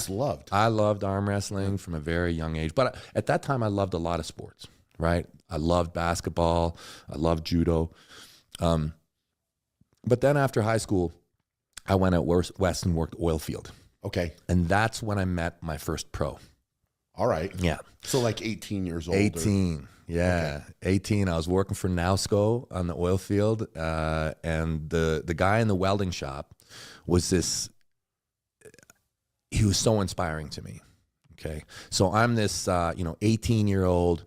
just loved. I loved arm wrestling from a very young age. But at that time, I loved a lot of sports, right? I loved basketball. I loved judo. But then after high school, I went out west and worked oil field. Okay. And that's when I met my first pro. All right. Yeah. So like 18 years old. 18. Yeah. Okay. 18. I was working for Nausco on the oil field. And the guy in the welding shop was he was so inspiring to me. Okay. So I'm this, 18-year-old,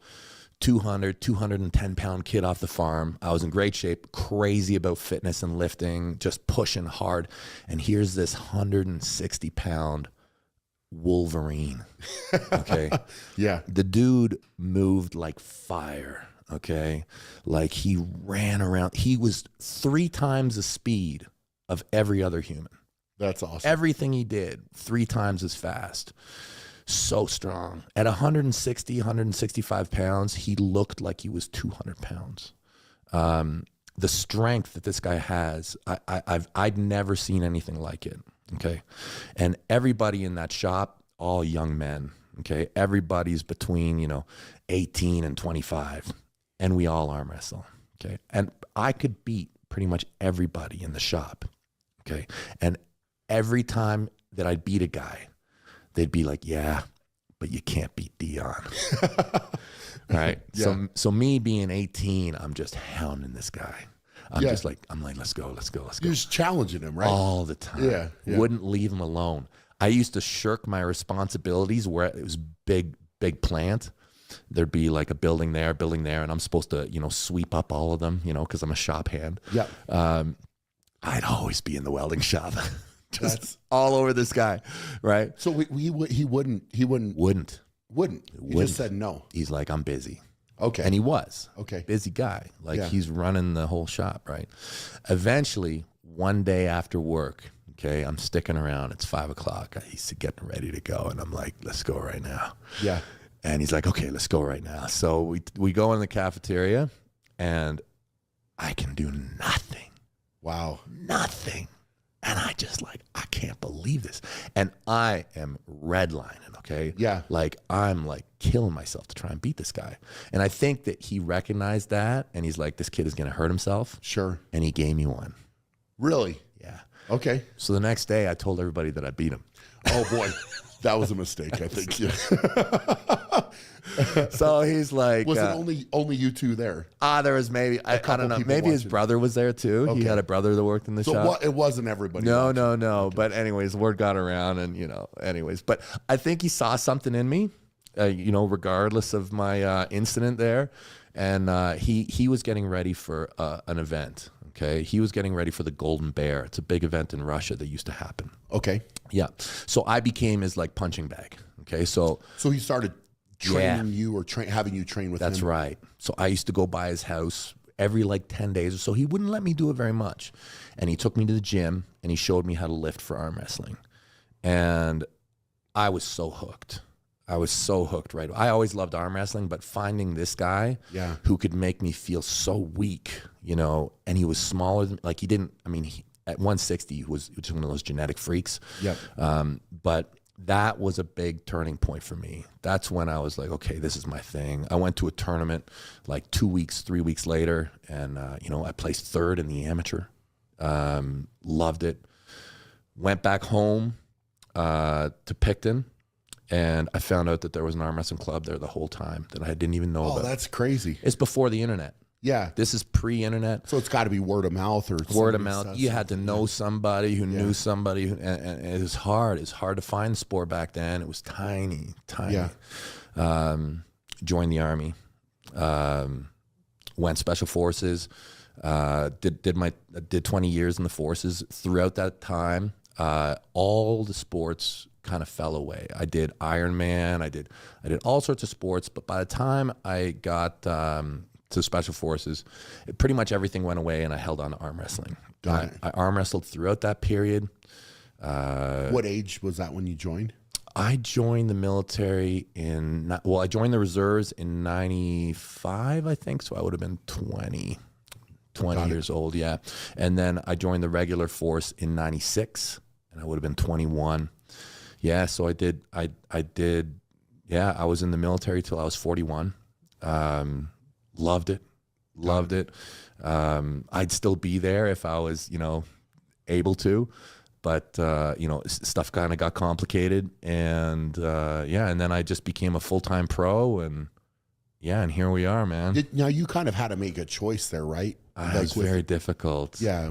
210 pound kid off the farm. I was in great shape, crazy about fitness and lifting, just pushing hard. And here's this 160 pound Wolverine. Okay. Yeah. The dude moved like fire. Okay. Like he ran around. He was 3 times the speed of every other human. That's awesome. Everything he did 3 times as fast. So strong. At 160, 165 pounds, he looked like he was 200 pounds. The strength that this guy has, I'd never seen anything like it. Okay. And everybody in that shop, all young men. Okay. Everybody's between, 18 and 25. And we all arm wrestle. Okay. And I could beat pretty much everybody in the shop. Okay. And every time that I'd beat a guy, they'd be like, yeah, but you can't beat Dion. Right. Yeah. So me being 18, I'm just hounding this guy. I'm like, let's go. You're just challenging him, right? All the time. Yeah. Wouldn't leave him alone. I used to shirk my responsibilities where it was big plant. There'd be like a building there, and I'm supposed to, sweep up all of them, because I'm a shop hand. Yeah. I'd always be in the welding shop. Just all over this guy, right? So he wouldn't. He just said no. He's like, I'm busy. Okay. And he was. Okay. Busy guy. Like he's running the whole shop, right? Eventually, one day after work, okay, I'm sticking around. It's 5 o'clock. He's getting ready to go. And I'm like, let's go right now. Yeah. And he's like, okay, let's go right now. So we go in the cafeteria and I can do nothing. Wow. Nothing. And I can't believe this. And I am redlining, okay? Yeah. Like, I'm like killing myself to try and beat this guy. And I think that he recognized that, and he's like, this kid is going to hurt himself. Sure. And he gave me one. Really? Yeah. Okay. So the next day, I told everybody that I beat him. Oh, boy. That was a mistake, I think. Yeah. So he's like, was it only you two there? There was maybe I don't know. Maybe his brother was there too. Okay. He had a brother that worked in the shop. So it wasn't everybody. No. Okay. But anyways, word got around, and anyways. But I think he saw something in me, regardless of my incident there, and he was getting ready for an event. Okay, he was getting ready for the Golden Bear. It's a big event in Russia that used to happen. Okay. Yeah. So I became his like punching bag. Okay. So he started training you or having you train with him. That's right. So I used to go by his house every like 10 days or so. He wouldn't let me do it very much. And he took me to the gym and he showed me how to lift for arm wrestling. And I was so hooked. Right. I always loved arm wrestling, but finding this guy who could make me feel so weak, and he was smaller than, like at 160, he was one of those genetic freaks. Yep. But that was a big turning point for me. That's when I was like, okay, this is my thing. I went to a tournament like 3 weeks later, and I placed 3rd in the amateur. Loved it. Went back home to Picton, and I found out that there was an arm wrestling club there the whole time that I didn't even know about. Oh, that's crazy. It's before the internet. Yeah. This is pre-internet. So it's got to be word of mouth or word of mouth. You had to know somebody who knew somebody, and it was hard. It's hard to find sport back then. It was tiny. Yeah. Joined the Army. Went Special Forces. Did 20 years in the forces. Throughout that time, all the sports kind of fell away. I did Ironman. I did all sorts of sports. But by the time I got to Special Forces, pretty much everything went away, and I held on to arm wrestling. I arm wrestled throughout that period. What age was that when you joined? I joined the military I joined the reserves in 95, I think. So I would have been 20 years old. Yeah. And then I joined the regular force in 96, and I would have been 21. Yeah, so I did, yeah, I was in the military till I was 41. Loved it. Loved it. I'd still be there if I was, you know, able to, but, you know, stuff kind of got complicated, and, yeah, and then I just became a full-time pro, and yeah, and here we are, man. Now you kind of had to make a choice there, right? It was very difficult. Yeah.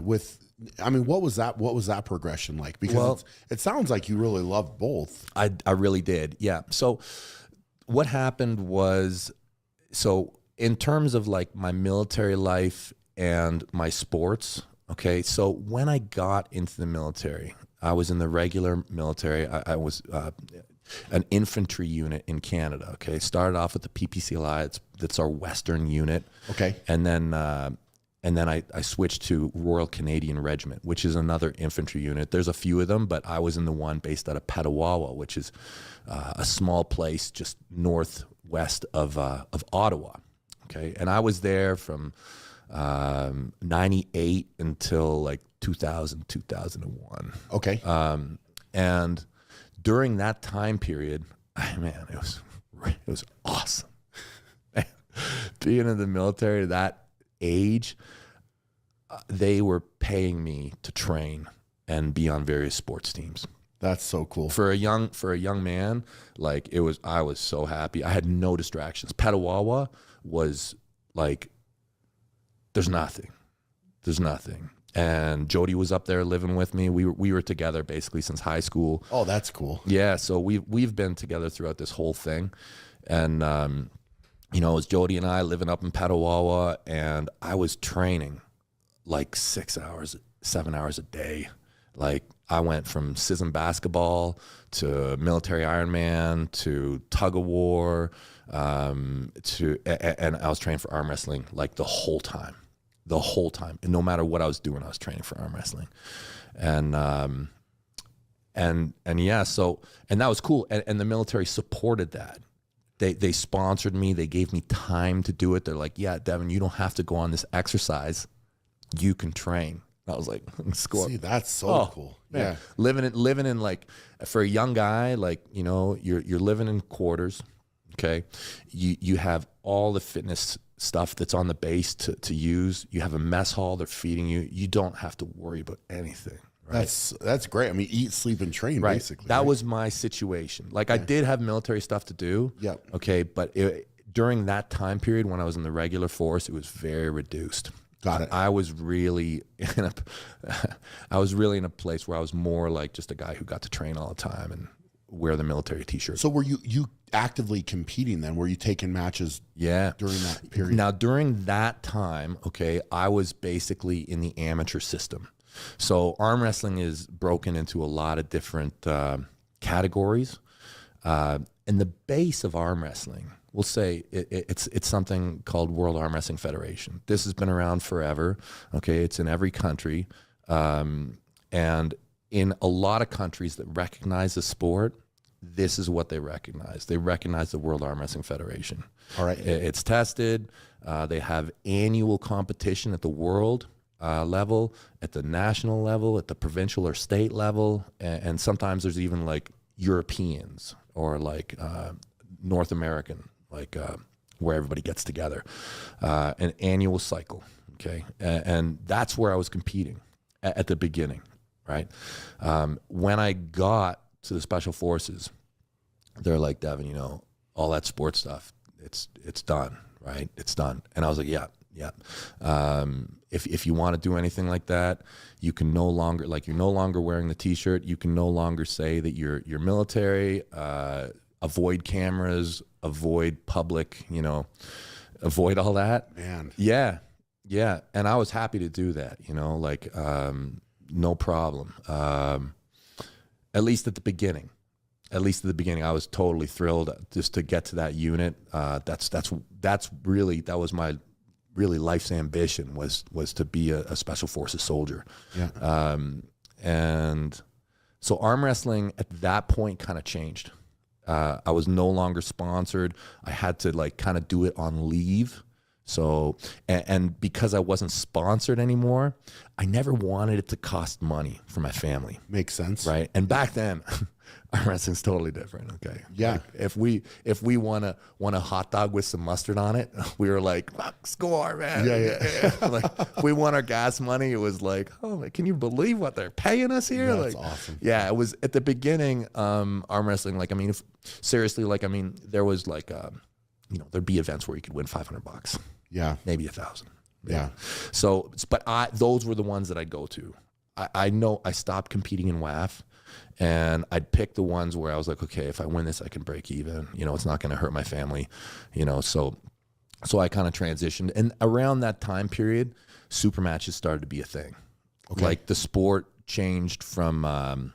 I mean, what was that progression like? Because it sounds like you really loved both. I really did. Yeah. So what happened was, so in terms of like my military life and my sports, okay, so when I got into the military, I was in the regular military. I was an infantry unit in Canada, okay? Started off with the PPCLI, that's our Western unit. Okay. And then I switched to Royal Canadian Regiment, which is another infantry unit. There's a few of them, but I was in the one based out of Petawawa, which is a small place just northwest of Ottawa. Okay, and I was there from 98 until like 2000, 2001. Okay. And during that time period, man, it was awesome. Being in the military at that age, they were paying me to train and be on various sports teams. That's so cool. For a young man, like I was so happy. I had no distractions. Petawawa was like, there's nothing. And Jody was up there living with me. We were together basically since high school. Oh, that's cool. Yeah, so we've been together throughout this whole thing, and you know, it was Jody and I living up in Petawawa, and I was training like 6 hours, 7 hours a day. Like I went from SISM basketball to military Ironman to tug of war, and I was training for arm wrestling like the whole time. And no matter what I was doing, I was training for arm wrestling. And yeah, so, and that was cool. And the military supported that. They sponsored me. They gave me time to do it. They're like, yeah, Devin, you don't have to go on this exercise. You can train. I was like, score. See, that's so cool. Man. Yeah. Living in like, for a young guy, like, you know, you're living in quarters. Okay. You have all the fitness stuff that's on the base to use. You have a mess hall, they're feeding you. You don't have to worry about anything. Right? That's great. I mean, eat, sleep, and train, right. Basically. That was my situation. Like I did have military stuff to do. Yep. Okay. But during that time period when I was in the regular force, it was very reduced. Got it. I was really in a place where I was more like just a guy who got to train all the time and wear the military t-shirt. So were you actively competing then? Were you taking matches during that period? Now, during that time, okay, I was basically in the amateur system. So arm wrestling is broken into a lot of different categories. And the base of arm wrestling, we'll say it's something called World Arm Wrestling Federation. This has been around forever. Okay, it's in every country. And in a lot of countries that recognize the sport, this is what they recognize. They recognize the World Arm Wrestling Federation. All right. It's tested. They have annual competition at the world level, at the national level, at the provincial or state level. And sometimes there's even like Europeans or like North American, like where everybody gets together. An annual cycle, okay? And that's where I was competing at the beginning, right? When I got to the special forces, they're like, Devin, you know, all that sports stuff, it's done, right? It's done. And I was like, yeah. If you want to do anything like that, you can no longer, like, you're no longer wearing the t-shirt. You can no longer say that you're military, avoid cameras, avoid public, you know, avoid all that. Man. Yeah. And I was happy to do that, you know, like, no problem. At least at the beginning. I was totally thrilled just to get to that unit. That was my really life's ambition was to be a special forces soldier. Yeah. And so arm wrestling at that point kind of changed. I was no longer sponsored. I had to like kind of do it on leave So, and because I wasn't sponsored anymore, I never wanted it to cost money for my family. Makes sense. Right. And back then, arm wrestling's totally different. Okay. Yeah. Like if we want a hot dog with some mustard on it, we were like, fuck, score, man. Yeah. Like if we won our gas money, it was like, oh, can you believe what they're paying us here? That's like, awesome. Yeah. It was at the beginning, arm wrestling. Like, I mean, seriously, like, I mean, there was like, there'd be events where you could win $500. Yeah. Maybe 1,000. Yeah. So, but those were the ones that I'd go to. I know I stopped competing in WAF, and I'd pick the ones where I was like, okay, if I win this, I can break even. It's not going to hurt my family. So I kind of transitioned, and around that time period, super matches started to be a thing. Okay. Like the sport changed from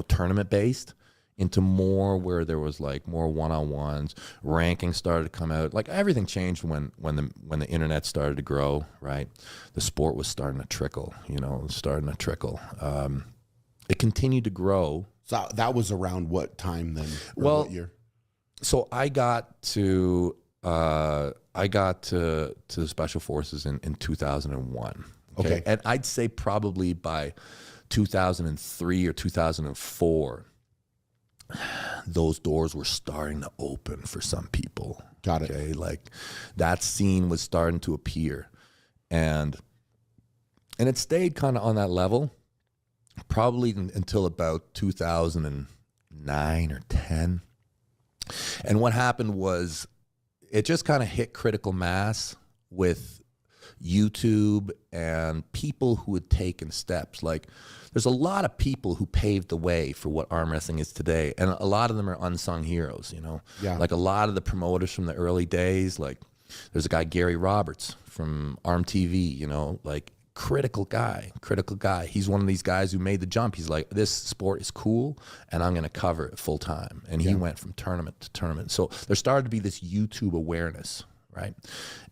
tournament based into more where there was like more one-on-ones. Ranking started to come out. Like everything changed when the internet started to grow, right? The sport was starting to trickle, It continued to grow. So that was around what time then? Well, what year? So I got to the Special Forces in 2001. Okay. And I'd say probably by 2003 or 2004, those doors were starting to open for some people. Got it. Okay, like that scene was starting to appear, and it stayed kind of on that level, probably until about 2009 or 10. And what happened was, it just kind of hit critical mass with YouTube and people who had taken steps. Like, there's a lot of people who paved the way for what arm wrestling is today, and a lot of them are unsung heroes. Yeah. Like a lot of the promoters from the early days. Like, there's a guy, Gary Roberts from Arm TV. Like critical guy. He's one of these guys who made the jump. He's like, this sport is cool, and I'm going to cover it full time. And he went from tournament to tournament. So there started to be this YouTube awareness, right?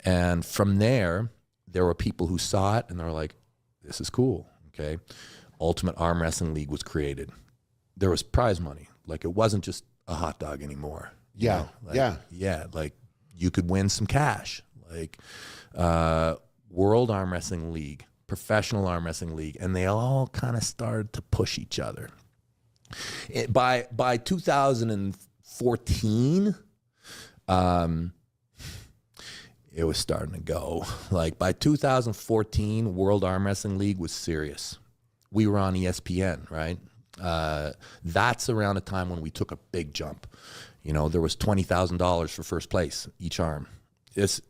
And from there were people who saw it and they were like, this is cool. Okay. Ultimate Arm Wrestling League was created. There was prize money. Like, it wasn't just a hot dog anymore. Yeah. Like, you could win some cash. Like, World Arm Wrestling League, Professional Arm Wrestling League, and they all kind of started to push each other. By 2014, it was starting to go. Like, by 2014, World Arm Wrestling League was serious. We were on ESPN, right? That's around a time when we took a big jump. There was $20,000 for first place each arm.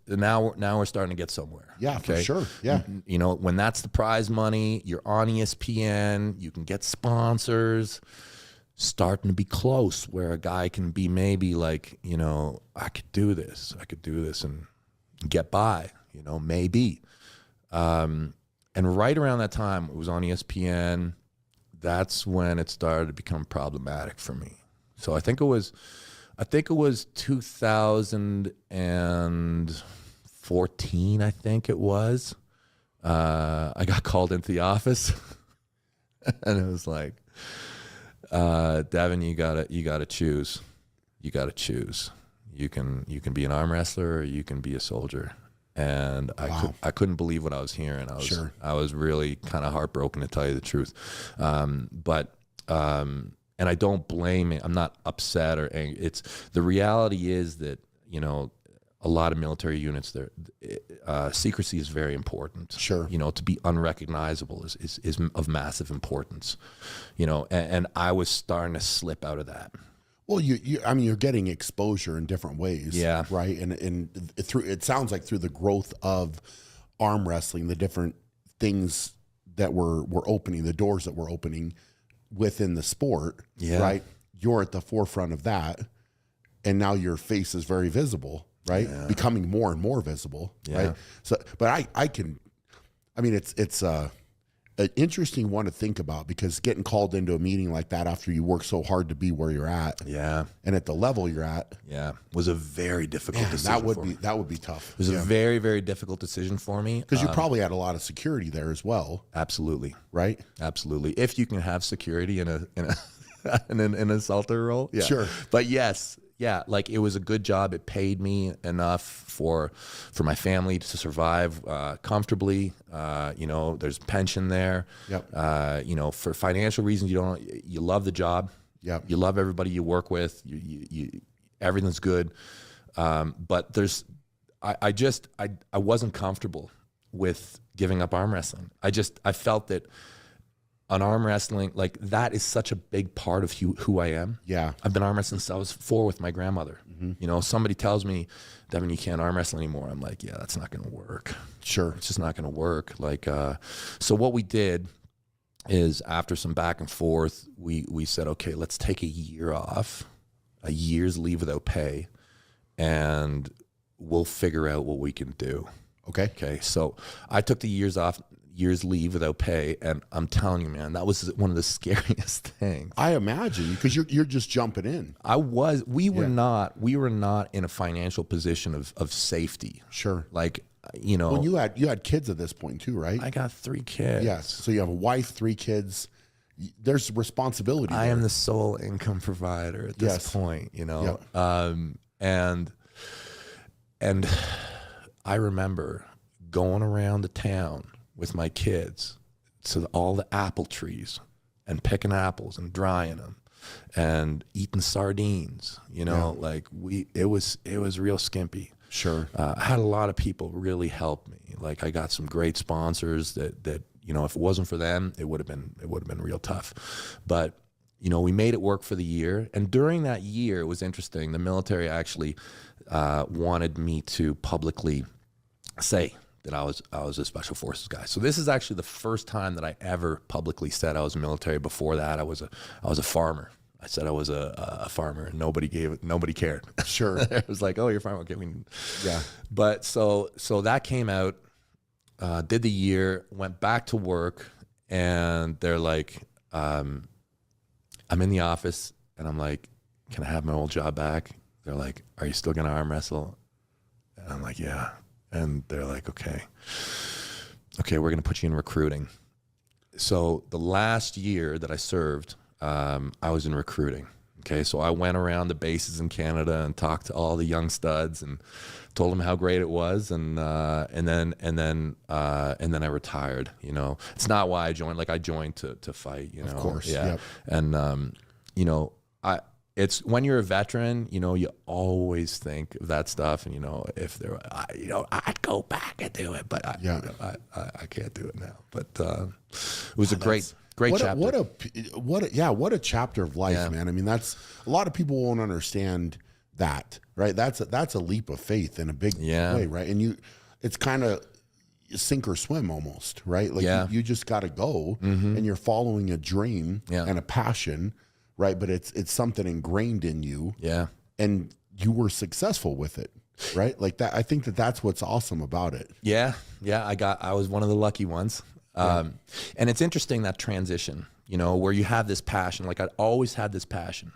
Now we're starting to get somewhere. Yeah, okay? For sure. Yeah. When that's the prize money, you're on ESPN, you can get sponsors. Starting to be close where a guy can be maybe like, I could do this and get by, maybe. And right around that time, it was on ESPN. That's when it started to become problematic for me. So I think it was 2014. I think it was. I got called into the office, and it was like, Devin, you gotta choose. You gotta choose. You can be an arm wrestler or you can be a soldier. And I couldn't believe what I was hearing. I was really kind of heartbroken, to tell you the truth. And I don't blame it. I'm not upset or angry. The reality is that, a lot of military units, secrecy is very important. Sure. To be unrecognizable is of massive importance. And I was starting to slip out of that. Well, you're getting exposure in different ways. Yeah. Right. And it sounds like through the growth of arm wrestling, the different things that were opening, the doors that were opening within the sport. Yeah. Right. You're at the forefront of that. And now your face is very visible, right? Yeah. Becoming more and more visible. Yeah. Right. So, but it's an interesting one to think about, because getting called into a meeting like that after you work so hard to be where you're at, and at the level you're at, was a very difficult decision. That would be tough. It was a very, very difficult decision for me, because you probably had a lot of security there as well. Absolutely, right? Absolutely. If you can have security in an assaulter role, Sure. But yes, yeah, like it was a good job. It paid me enough for my family to survive comfortably. You know, there's pension there. Yep. You know, for financial reasons, you love the job. Yep. You love everybody you work with. You everything's good. But I wasn't comfortable with giving up arm wrestling. I felt that on arm wrestling, like that is such a big part of who I am. Yeah. I've been arm wrestling since I was 4 with my grandmother. You know, somebody tells me, Devin, you can't arm wrestle anymore. I'm like, yeah, that's not going to work. Sure. It's just not going to work. Like, so what we did is after some back and forth, we said, okay, let's take a year off, a year's leave without pay, and we'll figure out what we can do. Okay. Okay. So I took the years leave without pay, and I'm telling you, man, that was one of the scariest things. I imagine, because you're just jumping in. We were not in a financial position of safety. Sure. Like, you know, Well, you had kids at this point too, right? I got 3 kids. Yes. So you have a wife, 3 kids. There's responsibility. I there. am the sole income provider at this point, you know. Yep. And I remember going around the town with my kids to all the apple trees and picking apples and drying them and eating sardines, you know, like it was real skimpy. Sure. I had a lot of people really help me. Like I got some great sponsors that, you know, if it wasn't for them, it would have been real tough. But, you know, we made it work for the year. And during that year, it was interesting. The military actually wanted me to publicly say that I was a special forces guy. So this is actually the first time that I ever publicly said I was military. Before that, I was a farmer. I said I was a farmer, and nobody cared. Sure. It was like, oh, you're a farmer. Okay, Yeah. But so that came out, did the year, went back to work, and they're like, I'm in the office, and I'm like, can I have my old job back? They're like, are you still gonna arm wrestle? And I'm like, yeah. And they're like, okay, we're going to put you in recruiting. So the last year that I served, I was in recruiting. Okay. So I went around the bases in Canada and talked to all the young studs and told them how great it was. And then I retired, you know. It's not why I joined. Like I joined to fight, you know. Of course. Yeah. Yep. And, you know, it's when you're a veteran, you know, you always think of that stuff, and you know, if there, you know, I'd go back and do it, but you know, I can't do it now. But it was a great chapter. What a chapter of life, man. I mean, that's a lot of people won't understand that, right? That's a leap of faith in a big way, right? And it's kind of sink or swim almost, right? Like you just got to go, and you're following a dream and a passion. Right, but it's something ingrained in you. Yeah, and you were successful with it, right? Like that. I think that's what's awesome about it. Yeah. I was one of the lucky ones. And it's interesting, that transition, you know, where you have this passion. Like I always had this passion,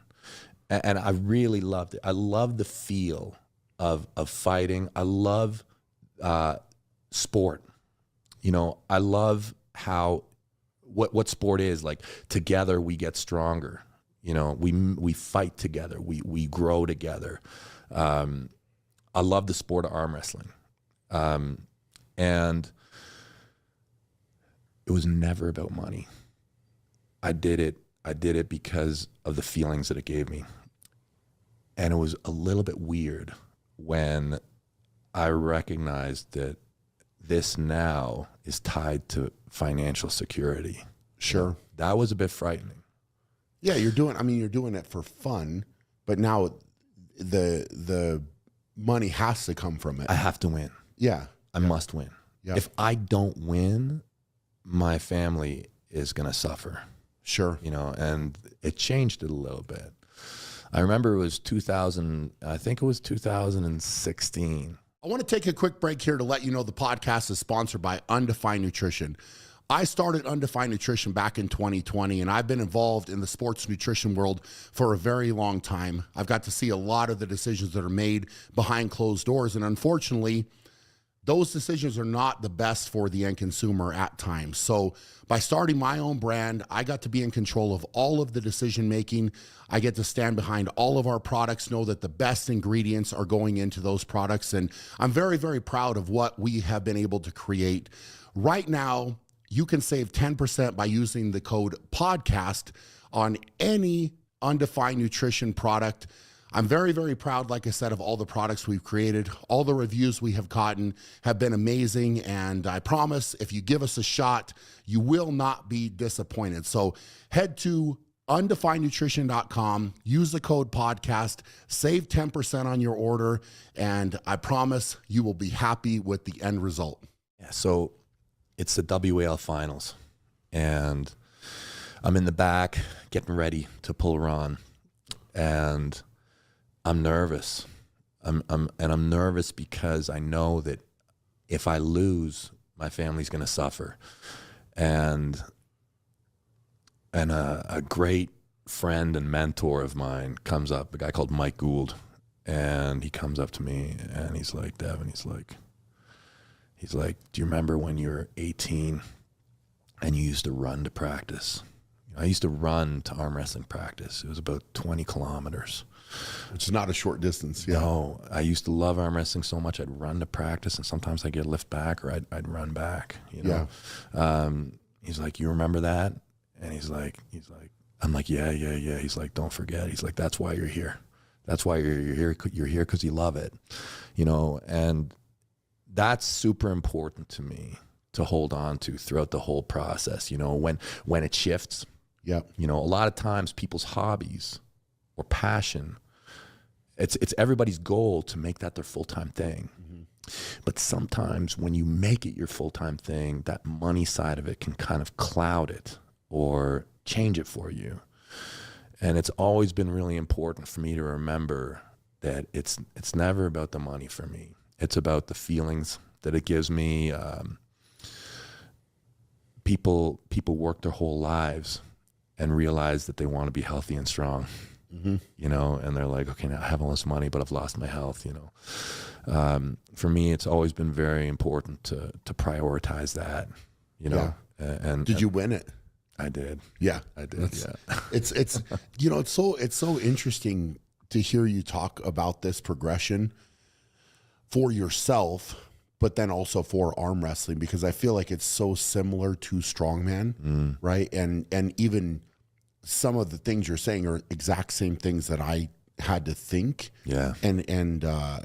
and I really loved it. I love the feel of fighting. I love sport. You know, I love how what sport is. Like together we get stronger. You know, we fight together. We grow together. I love the sport of arm wrestling, and it was never about money. I did it because of the feelings that it gave me, and it was a little bit weird when I recognized that this now is tied to financial security. Sure, you know, that was a bit frightening. Yeah, you're doing it for fun, but now the money has to come from it. I have to win. Yeah. I must win. Yep. If I don't win, my family is going to suffer. Sure. You know, and it changed it a little bit. I remember it was 2016. I want to take a quick break here to let you know the podcast is sponsored by Undefined Nutrition. I started Undefined Nutrition back in 2020, and I've been involved in the sports nutrition world for a very long time. I've got to see a lot of the decisions that are made behind closed doors, and unfortunately, those decisions are not the best for the end consumer at times. So by starting my own brand, I got to be in control of all of the decision making. I get to stand behind all of our products, know that the best ingredients are going into those products. And I'm very, very proud of what we have been able to create. Right now, you can save 10% by using the code podcast on any Undefined Nutrition product. I'm very, very proud, like I said, of all the products we've created. All the reviews we have gotten have been amazing, and I promise if you give us a shot, you will not be disappointed. So head to undefinednutrition.com, use the code podcast, save 10% on your order, and I promise you will be happy with the end result. Yeah, so it's the WAL finals, and I'm in the back getting ready to pull Ron, and I'm nervous. I'm nervous because I know that if I lose, my family's going to suffer. And a great friend and mentor of mine comes up, a guy called Mike Gould, and he comes up to me and he's like, Devin, he's like, do you remember when you were 18 and you used to run to practice? I used to run to arm wrestling practice. It was about 20 kilometers. Which is not a short distance. Yeah. No, I used to love arm wrestling so much. I'd run to practice, and sometimes I'd get a lift back, or I'd run back. You know. Yeah. He's like, you remember that? And he's like, I'm like, yeah. He's like, don't forget. He's like, that's why you're here. That's why you're here. You're here because you love it, you know. And that's super important to me to hold on to throughout the whole process. You know, when it shifts. Yeah. You know, a lot of times people's hobbies or passion, it's everybody's goal to make that their full-time thing. Mm-hmm. But sometimes when you make it your full-time thing, that money side of it can kind of cloud it or change it for you. And it's always been really important for me to remember that it's never about the money for me. It's about the feelings that it gives me. People work their whole lives and realize that they want to be healthy and strong, mm-hmm. you know, and they're like, okay, now I have all this money, but I've lost my health, you know. For me, it's always been very important to prioritize that, you know. Yeah. And did you win it? I did. Yeah, I did. Yeah. It's you know, it's so interesting to hear you talk about this progression for yourself, but then also for arm wrestling, because I feel like it's so similar to strongman, right? And even some of the things you're saying are exact same things that I had to think and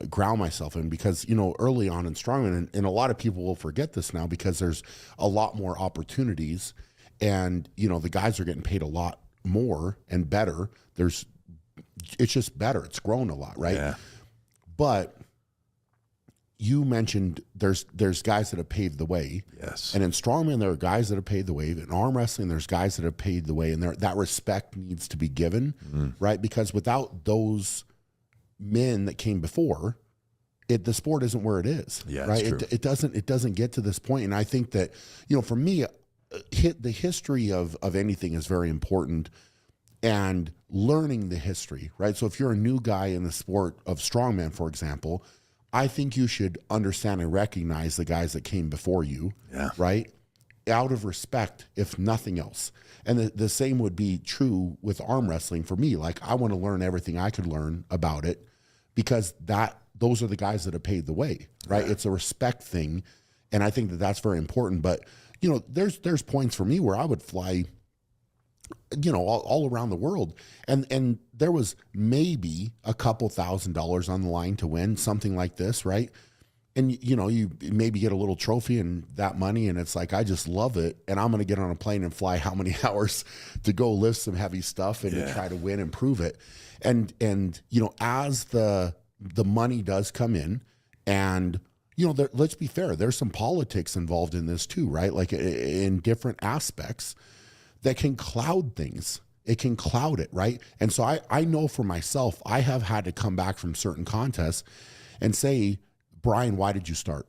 ground myself in, because, you know, early on in strongman, and a lot of people will forget this now because there's a lot more opportunities, and, you know, the guys are getting paid a lot more and better. It's just better. It's grown a lot, right? Yeah. But you mentioned there's guys that have paved the way. Yes. And in strongman, there are guys that have paved the way. In arm wrestling, there's guys that have paved the way, and that respect needs to be given, right? Because without those men that came before, the sport isn't where it is. Yeah, right. True. It doesn't get to this point. And I think that, you know, for me, the history of anything is very important, and learning the history, right? So if you're a new guy in the sport of strongman, for example, I think you should understand and recognize the guys that came before you, right? Out of respect, if nothing else. And the same would be true with arm wrestling for me. Like, I want to learn everything I could learn about it, because those are the guys that have paved the way, right? It's a respect thing, and I think that that's very important. But, you know, there's points for me where I would fly, you know, all around the world, and there was maybe a couple $1,000s on the line to win something like this, right? And, you know, you maybe get a little trophy and that money, and it's like, I just love it, and I'm going to get on a plane and fly how many hours to go lift some heavy stuff and to try to win and prove it. And you know, as the money does come in, and, you know, let's be fair, there's some politics involved in this too, right? Like, in different aspects that can cloud things. It can cloud it, right? And so I know for myself, I have had to come back from certain contests and say, Brian, why did you start?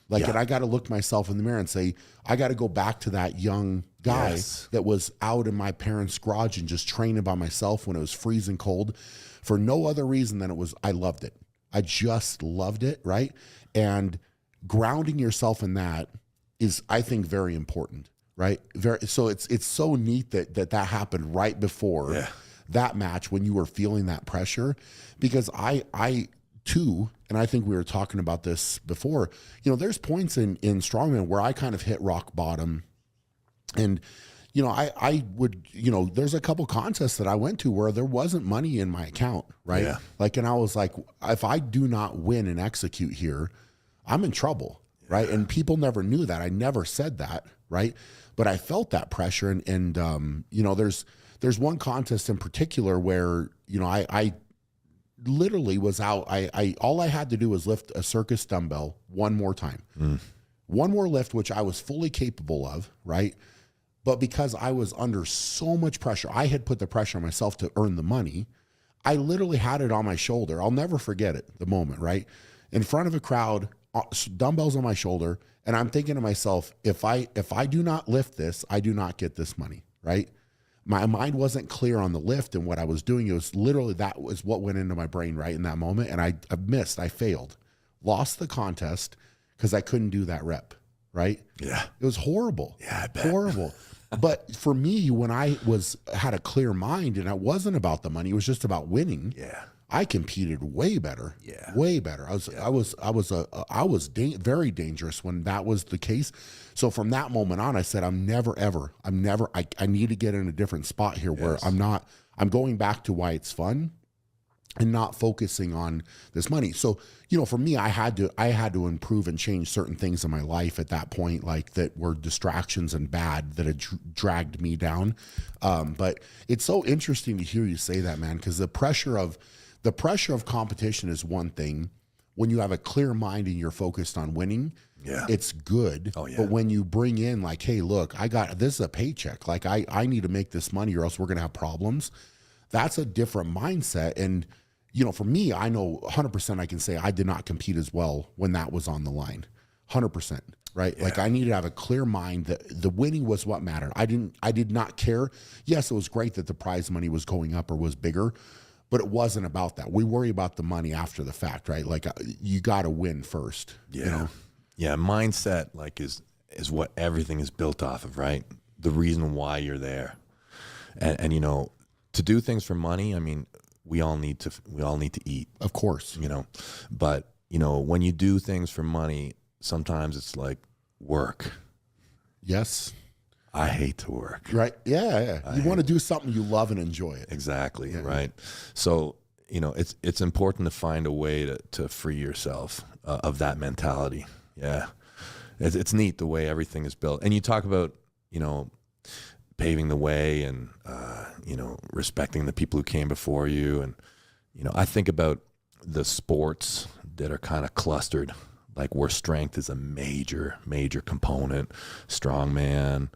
Like, and I got to look myself in the mirror and say, I got to go back to that young guy that was out in my parents' garage and just training by myself when it was freezing cold, for no other reason than I loved it. I just loved it, right? And grounding yourself in that is, I think, very important, right? So it's so neat that happened right before that match when you were feeling that pressure, because I too, and I think we were talking about this before, there's points in strongman where I kind of hit rock bottom, and I would, there's a couple contests that I went to where there wasn't money in my account, right? Yeah. Like, and I was like, if I do not win and execute here, I'm in trouble, right? And people never knew that. I never said that, right? But I felt that pressure, and there's one contest in particular where, I literally was out. I all I had to do was lift a circus dumbbell one more time, one more lift, which I was fully capable of, right? But because I was under so much pressure, I had put the pressure on myself to earn the money. I literally had it on my shoulder. I'll never forget it, the moment, right? In front of a crowd, dumbbells on my shoulder, and I'm thinking to myself, if I do not lift this, I do not get this money, right? My mind wasn't clear on the lift and what I was doing. It was literally, that was what went into my brain right in that moment. And I missed, I failed, lost the contest because I couldn't do that rep, right? Yeah. It was horrible. Yeah, I bet. Horrible. But for me, when I had a clear mind and it wasn't about the money, it was just about winning. Yeah. I competed way better. Yeah. Way better. I was very dangerous when that was the case. So from that moment on, I said, I need to get in a different spot here where I'm going back to why it's fun and not focusing on this money. So, for me, I had to improve and change certain things in my life at that point, like that were distractions and bad that had dragged me down. But it's so interesting to hear you say that, man, because the pressure of competition is one thing. When you have a clear mind and you're focused on winning, it's good. Oh, yeah. But when you bring in like, hey, look, this is a paycheck. Like I need to make this money or else we're going to have problems. That's a different mindset. And, for me, I know 100% I can say I did not compete as well when that was on the line. 100%. Right. Yeah. Like I needed to have a clear mind that the winning was what mattered. I did not care. Yes, it was great that the prize money was going up or was bigger, but it wasn't about that. We worry about the money after the fact, right? Like you got to win first. Yeah. Yeah. Mindset is what everything is built off of, right? The reason why you're there. And to do things for money, I mean, we all need to eat. Of course. But when you do things for money, sometimes it's like work. Yes. I hate to work. Right. Yeah. You want to do something you love and enjoy it. Exactly. Yeah. Right. So, it's important to find a way to free yourself of that mentality. Yeah. It's neat the way everything is built. And you talk about, paving the way and, respecting the people who came before you. And, I think about the sports that are kind of clustered, like where strength is a major, major component. Strongman,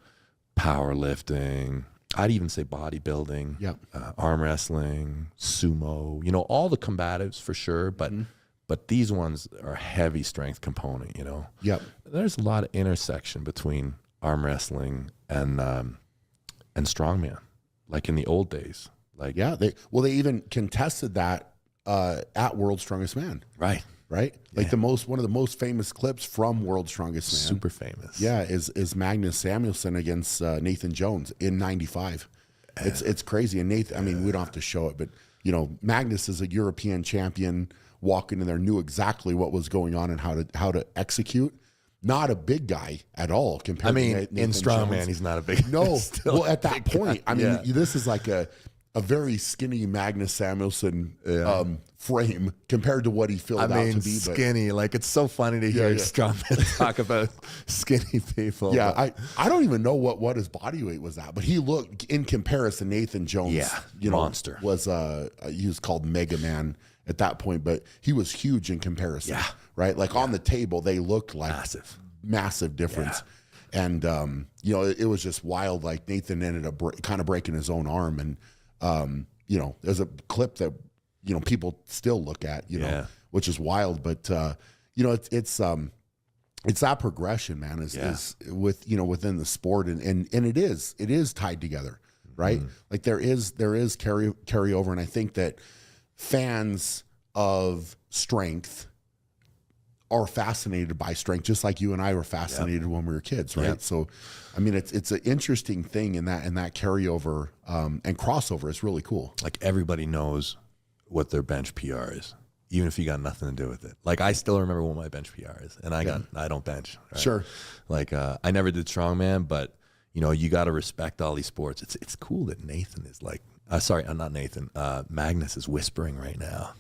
powerlifting, I'd even say bodybuilding, arm wrestling, sumo, all the combatives for sure. But these ones are heavy strength component, Yep. There's a lot of intersection between arm wrestling and strongman, like in the old days. Like, they even contested that at World's Strongest Man. Right. Like one of the most famous clips from World's Strongest Man. Super famous. Yeah, is Magnus Samuelsson against Nathan Jones in '95. It's crazy. And Nathan, I mean, we don't have to show it, but Magnus is a European champion, walking in there, knew exactly what was going on and how to execute. Not a big guy at all compared to Nathan in strongman, Jones. he's not a big. No, well, at that point, guy. I mean, this is like a very skinny Magnus Samuelsson frame compared to what he filled out to be. Skinny, like it's so funny to hear strongmen talk about skinny people. Yeah, I don't even know what his body weight was at, but he looked, in comparison, Nathan Jones, monster. Was he was called Mega Man at that point, but he was huge in comparison. Yeah. Right? Like on the table, they looked like massive difference. Yeah. And it was just wild. Like Nathan ended up kind of breaking his own arm, and there's a clip that people still look at, which is wild. But it's that progression, man, is with within the sport, and it is tied together, right? Mm-hmm. Like there is carryover, and I think that fans of strength are fascinated by strength, just like you and I were fascinated when we were kids, right? So, I mean, it's an interesting thing in that carryover and crossover is really cool. Like everybody knows what their bench PR is, even if you got nothing to do with it. Like I still remember what my bench PR is, and I don't bench. Right? Sure. Like I never did strongman, but you know, you got to respect all these sports. It's cool that Nathan is like, sorry, not Nathan. Magnus is whispering right now.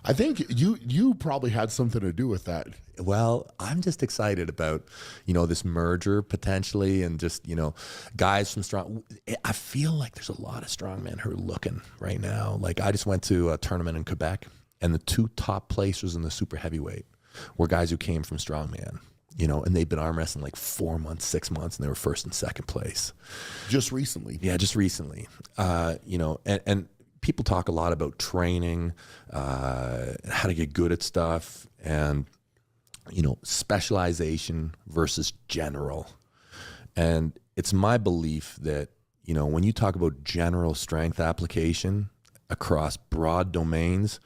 I think you probably had something to do with that. Well, I'm just excited about, you know, this merger potentially, and just, you know, guys from strong. I feel like there's a lot of strongmen who are looking right now. Like I just went to a tournament in Quebec, and the 2 top placers in the super heavyweight were guys who came from strongman, you know, and they've been arm wrestling like 4 months, 6 months, and they were 1st and 2nd place. Just recently. Yeah, just recently. You know, and people talk a lot about training, how to get good at stuff, and, you know, specialization versus general. And it's my belief that, you know, when you talk about general strength application across broad domains,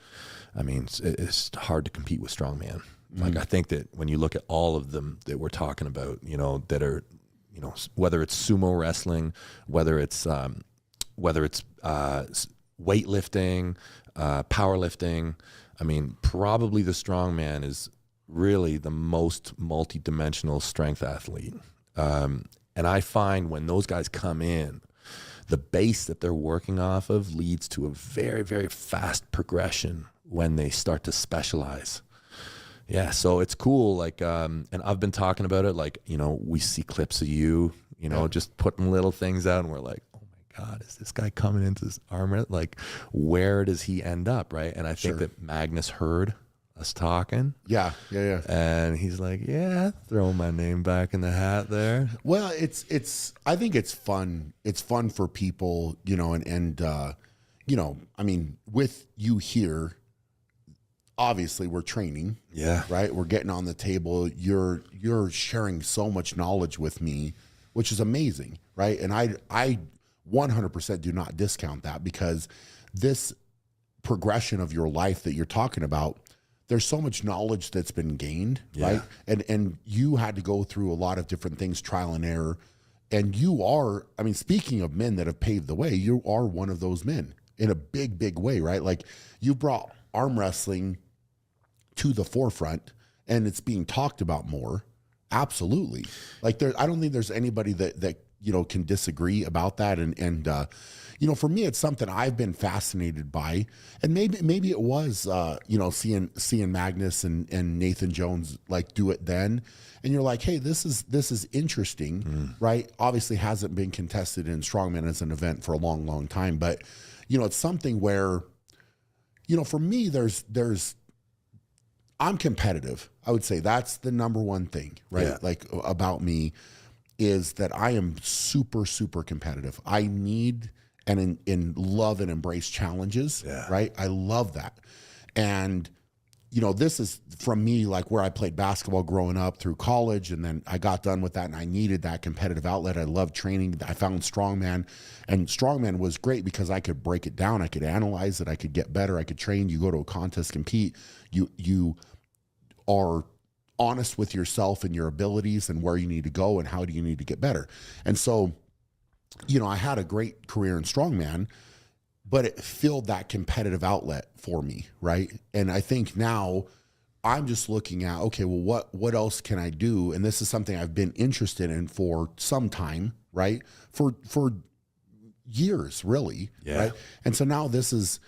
I mean, it's hard to compete with strongman. Like I think that when you look at all of them that we're talking about, you know, that are, you know, whether it's sumo wrestling, whether it's weightlifting, powerlifting. I mean, probably the strongman is really the most multidimensional strength athlete. And I find when those guys come in, the base that they're working off of leads to a very, very fast progression when they start to specialize. Yeah, so it's cool. Like, and I've been talking about it. Like, you know, we see clips of you, you know, just putting little things out, and we're like, God, is this guy coming into this armor? Like, where does he end up, right? And I think that Magnus heard us talking. Yeah. And he's like, yeah, throw my name back in the hat there. Well, I think it's fun. It's fun for people, you know, and you know, I mean, with you here, obviously we're training. Yeah. Right? We're getting on the table. You're sharing so much knowledge with me, which is amazing, right? And I 100% do not discount that, because this progression of your life that you're talking about, there's so much knowledge that's been gained, right? And you had to go through a lot of different things, trial and error. And you are, I mean, speaking of men that have paved the way, you are one of those men in a big, big way, right? Like you brought arm wrestling to the forefront, and it's being talked about more. Absolutely. Like I don't think there's anybody that you know, can disagree about that. And you know, for me, it's something I've been fascinated by, and maybe it was, you know, seeing Magnus and Nathan Jones like do it then. And you're like, hey, this is interesting, right? Obviously hasn't been contested in strongman as an event for a long, long time, but you know, it's something where, you know, for me, I'm competitive. I would say that's the number one thing, right? Yeah. Like about me, is that I am super, super competitive. I need and in love and embrace challenges, right? I love that. And, you know, this is from me, like where I played basketball growing up through college, and then I got done with that, and I needed that competitive outlet. I loved training. I found strongman, and strongman was great because I could break it down. I could analyze it. I could get better. I could train. You go to a contest, compete. You are honest with yourself and your abilities and where you need to go and how do you need to get better. And so, you know, I had a great career in strongman, but it filled that competitive outlet for me, right? And I think now I'm just looking at, okay, well, what else can I do? And this is something I've been interested in for some time, right? For years, really, right? And so now this is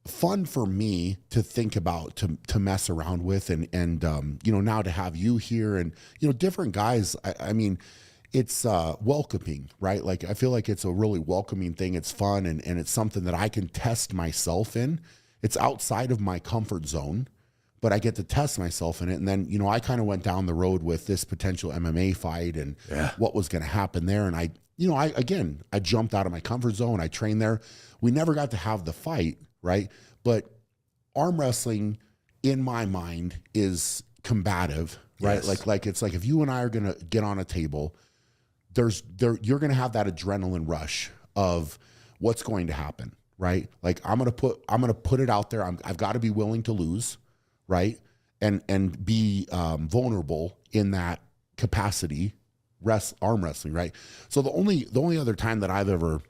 fun for me to think about, to mess around with, and you know, now to have you here and, you know, different guys. I mean, it's welcoming, right? Like I feel like it's a really welcoming thing. It's fun, and it's something that I can test myself in. It's outside of my comfort zone, but I get to test myself in it. And then, you know, I kind of went down the road with this potential MMA fight and what was going to happen there. And I jumped out of my comfort zone. I trained there. We never got to have the fight, right? But arm wrestling, in my mind, is combative, right? Like it's like if you and I are gonna get on a table, you're gonna have that adrenaline rush of what's going to happen, right? Like I'm gonna put it out there. I've got to be willing to lose, right? and be vulnerable in that capacity, arm wrestling, right? So the only other time that I've ever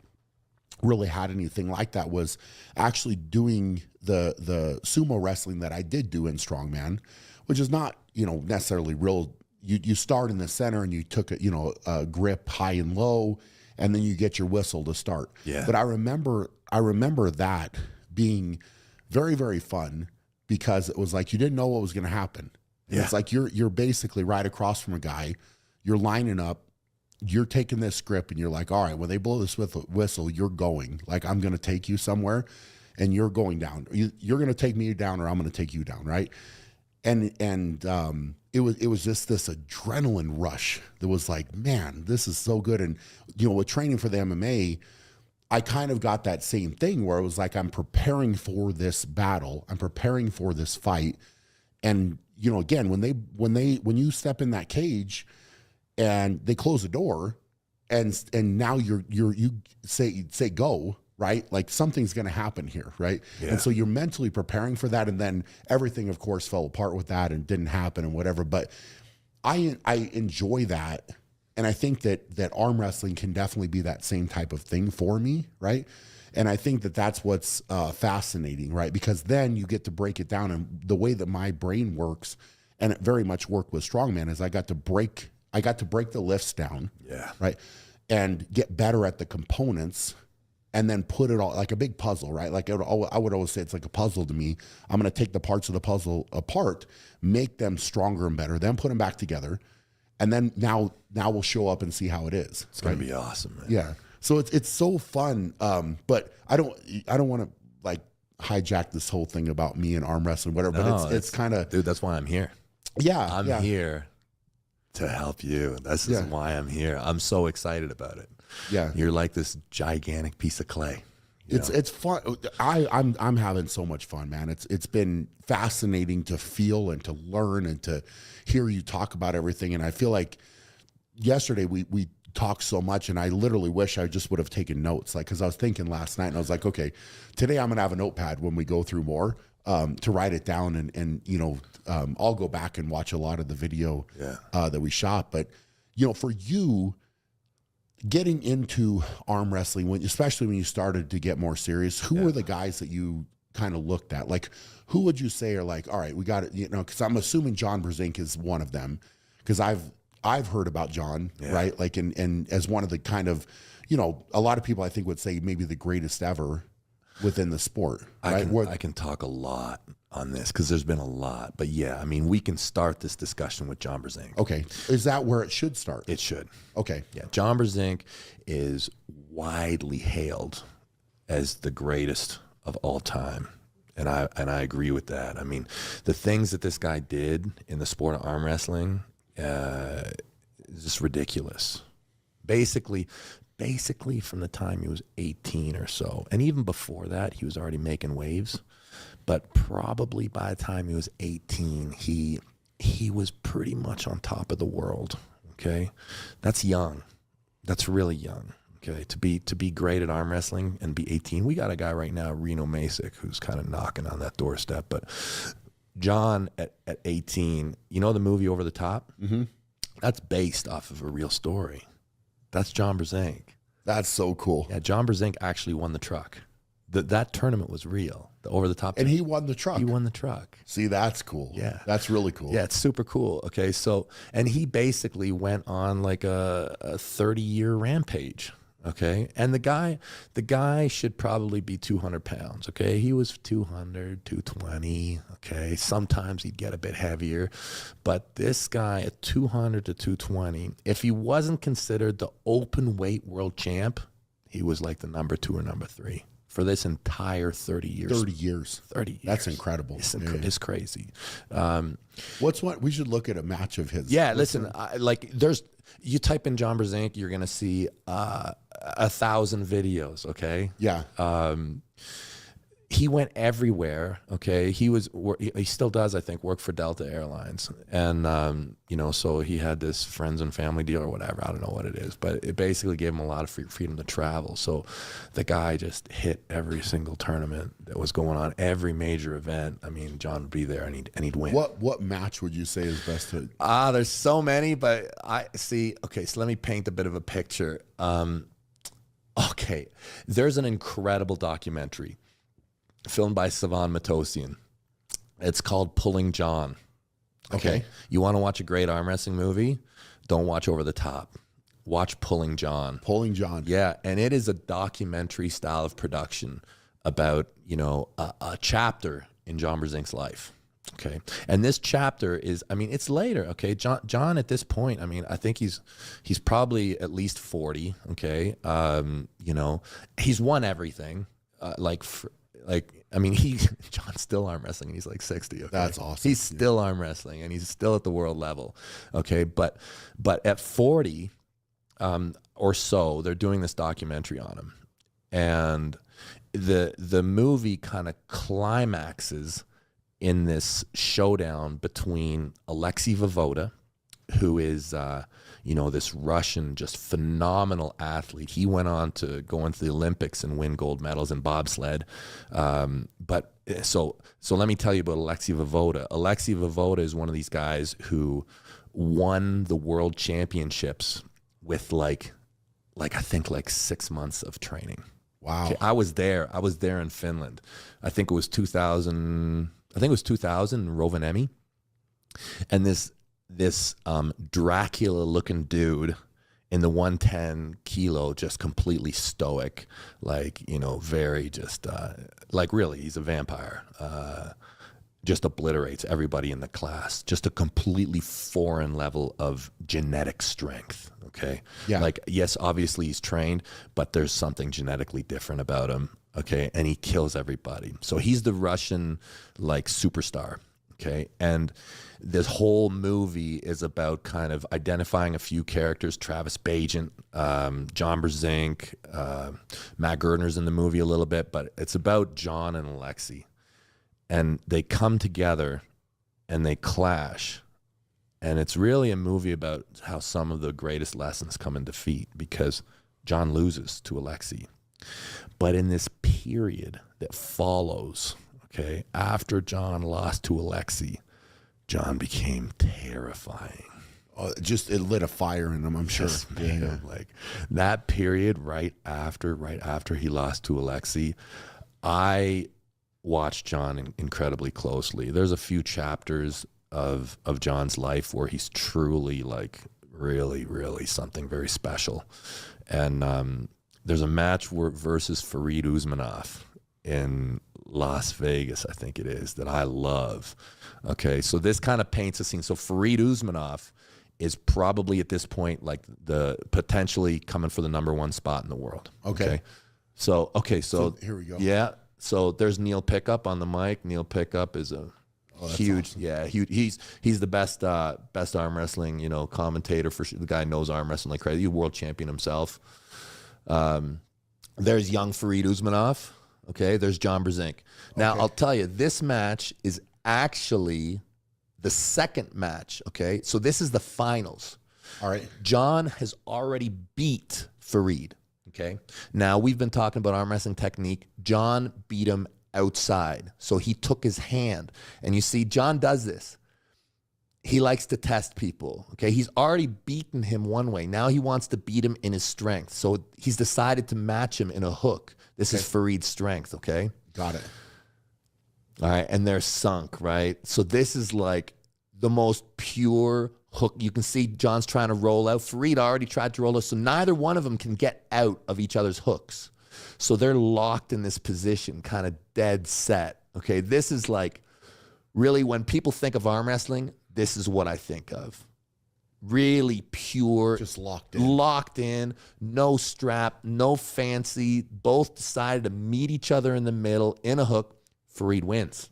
really had anything like that was actually doing the sumo wrestling that I did do in strongman, which is not, necessarily real. You start in the center and you took a grip high and low, and then you get your whistle to start. Yeah. But I remember that being very, very fun, because it was like you didn't know what was going to happen. And it's like you're basically right across from a guy, you're lining up, you're taking this grip, and you're like, all right, when they blow this whistle, you're going. Like, I'm going to take you somewhere, and you're going down. You're going to take me down, or I'm going to take you down, right? And it was just this adrenaline rush that was like, man, this is so good. And with training for the MMA, I kind of got that same thing where it was like, I'm preparing for this battle, I'm preparing for this fight. And again, when you step in that cage and they close the door, and now you say go, right? Like, something's going to happen here, right? Yeah. And so you're mentally preparing for that, and then everything, of course, fell apart with that and didn't happen and whatever. But I enjoy that, and I think that arm wrestling can definitely be that same type of thing for me, right? And I think that that's what's fascinating, right? Because then you get to break it down, and the way that my brain works, and it very much worked with strongman, is I got to break the lifts down, right, and get better at the components, and then put it all like a big puzzle, right? Like I would always say, it's like a puzzle to me. I'm going to take the parts of the puzzle apart, make them stronger and better, then put them back together, and then now we'll show up and see how it is. It's going to be awesome, man. Yeah. So it's so fun. But I don't want to like hijack this whole thing about me and arm wrestling, whatever. No, but it's kind of, dude. That's why I'm here. Yeah, I'm here to help you. This is why I'm here. I'm so excited about it. Yeah, you're like this gigantic piece of clay. It's fun. I'm having so much fun, man. It's been fascinating to feel and to learn and to hear you talk about everything. And I feel like yesterday we talked so much, and I literally wish I just would have taken notes. Like, because I was thinking last night, and I was like, okay, today I'm gonna have a notepad when we go through more to write it down, and I'll go back and watch a lot of the video that we shot. But for you, getting into arm wrestling, especially when you started to get more serious, who were the guys that you kind of looked at? Like, who would you say are like, all right, we got it, because I'm assuming John Brzenk is one of them, because I've heard about John, right? Like, and as one of the kind of, a lot of people I think would say maybe the greatest ever within the sport, right? I can talk a lot on this because there's been a lot, but yeah, I mean, we can start this discussion with John Brzenk. Okay. Is that where it should start? It should. Okay. Yeah. John Brzenk is widely hailed as the greatest of all time. And I agree with that. I mean, the things that this guy did in the sport of arm wrestling is just ridiculous. Basically from the time he was 18 or so, and even before that, he was already making waves. But probably by the time he was 18, he was pretty much on top of the world. Okay, that's young. That's really young. Okay, to be great at arm wrestling and be 18, we got a guy right now, Reno Masick, who's kind of knocking on that doorstep. But John at 18, the movie Over the Top? Mm-hmm. That's based off of a real story. That's John Brzenk. That's so cool. Yeah, John Brzenk actually won the truck. That tournament was real. The Over the Top. And he won the truck. He won the truck. See, that's cool. Yeah. That's really cool. Yeah, it's super cool. Okay, so, and he basically went on like a 30-year rampage. Okay, and the guy should probably be 200 pounds. Okay, he was 200, 220. Okay, sometimes he'd get a bit heavier, but this guy at 200 to 220, if he wasn't considered the open weight world champ, he was like the number 2 or number 3 for this entire 30 years. 30 years. 30 years. That's incredible. It's crazy. We should look at a match of his. Yeah, listen, you type in John Brzenk, you're going to see 1,000 videos, okay? Yeah. he went everywhere. Okay. He still does, I think, work for Delta Airlines. And, you know, so he had this friends and family deal or whatever. I don't know what it is, but it basically gave him a lot of freedom to travel. So the guy just hit every single tournament that was going on, every major event. I mean, John would be there and he'd win. What match would you say is best to? There's so many, but I see. Okay. So let me paint a bit of a picture. Okay. There's an incredible documentary filmed by Savan Matosian. It's called Pulling John. Okay. You want to watch a great arm wrestling movie? Don't watch Over the Top. Watch Pulling John. Pulling John. Yeah. And it is a documentary style of production about, you know, a chapter in John Brzezink's life. Okay. And this chapter is, I mean, it's later. Okay. John at this point, I mean, I think he's probably at least 40. Okay. You know, he's won everything. I mean, John's still arm wrestling and he's like 60. Okay? That's awesome. He's still arm wrestling and he's still at the world level. Okay. But at 40 or so, they're doing this documentary on him. And the movie kind of climaxes in this showdown between Alexei Vovoda, who is, you know, this Russian, just phenomenal athlete. He went on to go into the Olympics and win gold medals in bobsled. But so let me tell you about Alexei Vovoda. Alexei Vovoda is one of these guys who won the world championships with like I think like 6 months of training. Wow. Okay, I was there in Finland. I think it was 2000 in Rovaniemi. And this Dracula looking dude in the 110 kilo, just completely stoic, like, you know, very just like really he's a vampire, just obliterates everybody in the class. Just a completely foreign level of genetic strength. Okay. Yeah. Like, yes, obviously he's trained, but there's something genetically different about him. Okay. And he kills everybody. So he's the Russian like superstar. Okay. And this whole movie is about kind of identifying a few characters, Travis Bagent, John Brzenk, Matt Gerdner's in the movie a little bit, but it's about John and Alexei. And they come together and they clash. And it's really a movie about how some of the greatest lessons come in defeat, because John loses to Alexei. But in this period that follows, okay, after John lost to Alexei, John became terrifying. Just it lit a fire in him, I'm sure. Man, like that period right after he lost to Alexei, I watched John incredibly closely. There's a few chapters of John's life where he's truly like really, really something very special. And there's a match versus Farid Usmanov in Las Vegas, I think it is, that I love. Okay, so this kind of paints a scene. So Farid Usmanov is probably at this point like the potentially coming for the #1 spot in the world. Okay. So here we go. Yeah. So there's Neil Pickup on the mic. Neil Pickup is a huge, awesome. yeah, huge. He's the best arm wrestling, you know, commentator for sure. The guy knows arm wrestling like crazy. He's a world champion himself. There's young Farid Usmanov. Okay, there's John Brzenk. Now I'll tell you, this match is actually the second match. Okay, so this is the finals. All right. John has already beat Farid. Okay. Now we've been talking about arm wrestling technique. John beat him outside. So he took his hand. And you see, John does this. He likes to test people. Okay. He's already beaten him one way. Now he wants to beat him in his strength. So he's decided to match him in a hook. This is Farid's strength. Okay. Got it. All right. And they're sunk, right? So this is like the most pure hook. You can see John's trying to roll out. Farid already tried to roll out. So neither one of them can get out of each other's hooks. So they're locked in this position, kind of dead set. Okay. This is like really when people think of arm wrestling, this is what I think of. Really pure. Just locked in. Locked in. No strap. No fancy. Both decided to meet each other in the middle in a hook. Farid wins.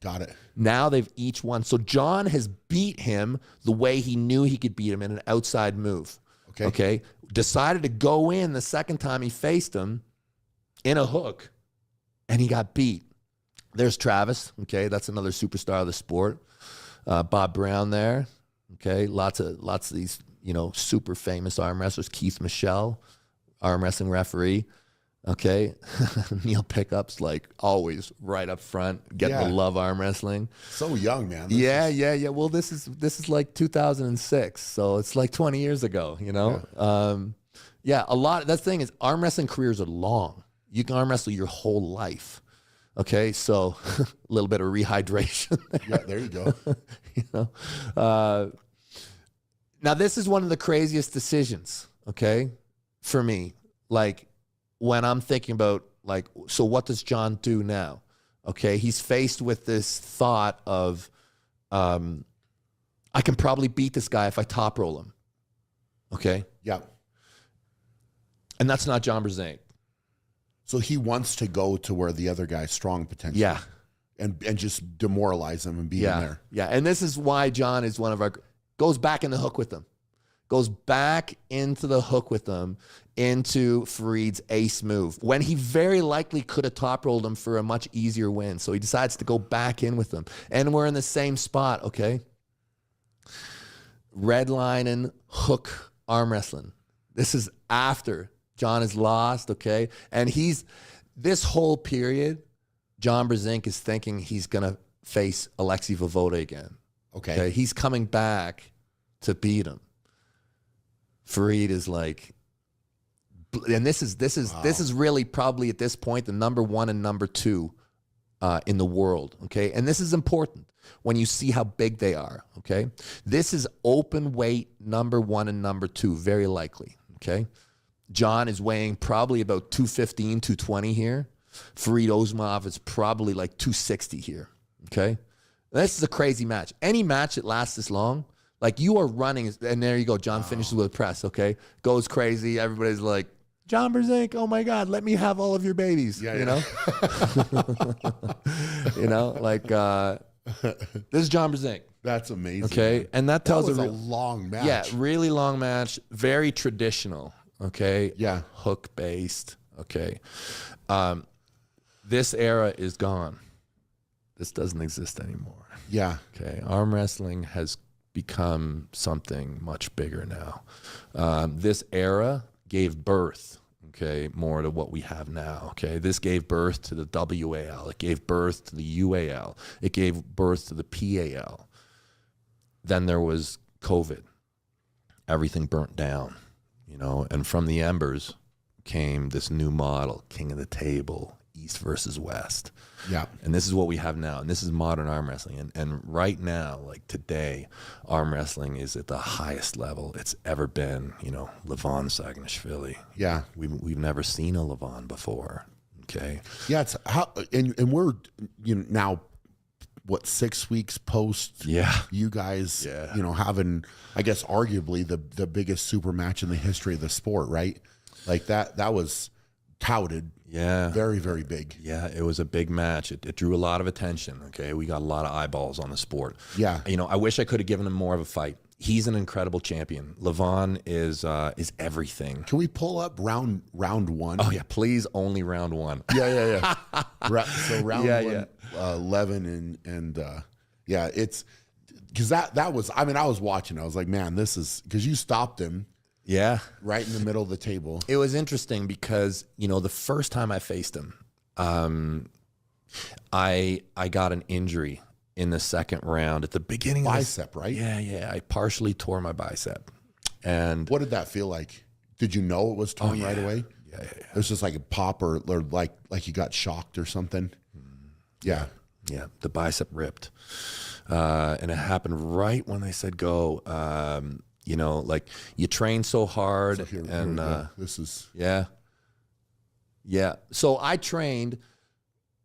Got it. Now they've each won. So John has beat him the way he knew he could beat him in an outside move. Okay. Okay. Decided to go in the second time he faced him in a hook, and he got beat. There's Travis. Okay, that's another superstar of the sport. Bob Brown there. Okay, lots of these, you know, super famous arm wrestlers. Keith Michelle, arm wrestling referee. Okay, Neil Pickup's like always right up front, getting to love arm wrestling. So young, man. Yeah. Well, this is like 2006, so it's like 20 years ago. You know, a lot. That's the thing is, arm wrestling careers are long. You can arm wrestle your whole life. Okay, so a little bit of rehydration. Yeah, there you go. You know, now this is one of the craziest decisions. Okay, for me, like, when I'm thinking about, like, so what does John do now? Okay, he's faced with this thought of, I can probably beat this guy if I top roll him. Okay? Yeah. And that's not John Brzenk. So he wants to go to where the other guy's strong potentially. Yeah. And just demoralize him and beat him there. Yeah, and this is why John is one of our, goes back in the hook with them. Goes back into the hook with them, into Fareed's ace move, when he very likely could have top rolled him for a much easier win. So he decides to go back in with them. And we're in the same spot, okay? Redlining, hook, arm wrestling. This is after John is lost, okay? And this whole period, John Brzenk is thinking he's going to face Alexei Vovoda again. Okay. He's coming back to beat him. Fareed is like, and this is really probably at this point the number 1 and number 2 in the world. Okay, and this is important when you see how big they are. Okay, this is open weight number 1 and number 2, very likely. Okay, John is weighing probably about 215, 220 here. Fareed Osmov is probably like 260 here. Okay, this is a crazy match. Any match that lasts this long. Like, you are running, and there you go. John finishes with a press, okay? Goes crazy. Everybody's like, John Brzenk, oh my God, let me have all of your babies. Yeah, you know? You know, like, this is John Brzenk. That's amazing. Okay, man. and that tells was a long match. Yeah, really long match. Very traditional, okay? Yeah. Hook-based, okay? This era is gone. This doesn't exist anymore. Yeah. Okay, arm wrestling has become something much bigger now. This era gave birth, okay, more to what we have now. Okay, this gave birth to the WAL. It gave birth to the UAL. It gave birth to the PAL. Then there was COVID. Everything burnt down, you know, and from the embers came this new model, King of the Table, East versus West. Yeah. And this is what we have now. And this is modern arm wrestling. And right now, like today, arm wrestling is at the highest level it's ever been. You know, Levon Sagnashvili. Yeah. We've never seen a Levon before. Okay. Yeah. It's how, and we're, you know, now, what, 6 weeks post you guys, you know, having, I guess, arguably the biggest super match in the history of the sport, right? Like that was touted. Yeah. Very, very big. Yeah, it was a big match. It drew a lot of attention, okay? We got a lot of eyeballs on the sport. Yeah. You know, I wish I could have given him more of a fight. He's an incredible champion. Levon is everything. Can we pull up round 1? Oh, yeah, please, only round 1. Yeah. So round 1, 11, and yeah, it's, because that was, I mean, I was watching. I was like, man, this is, because you stopped him. Yeah. Right in the middle of the table. It was interesting because, you know, the first time I faced him, I got an injury in the second round at the beginning. Bicep, right? Yeah. I partially tore my bicep. And what did that feel like? Did you know it was torn right away? Yeah. It was just like a pop or like you got shocked or something. Yeah. Yeah. The bicep ripped. And it happened right when they said go. You know, like you train so hard, So here this is yeah. So I trained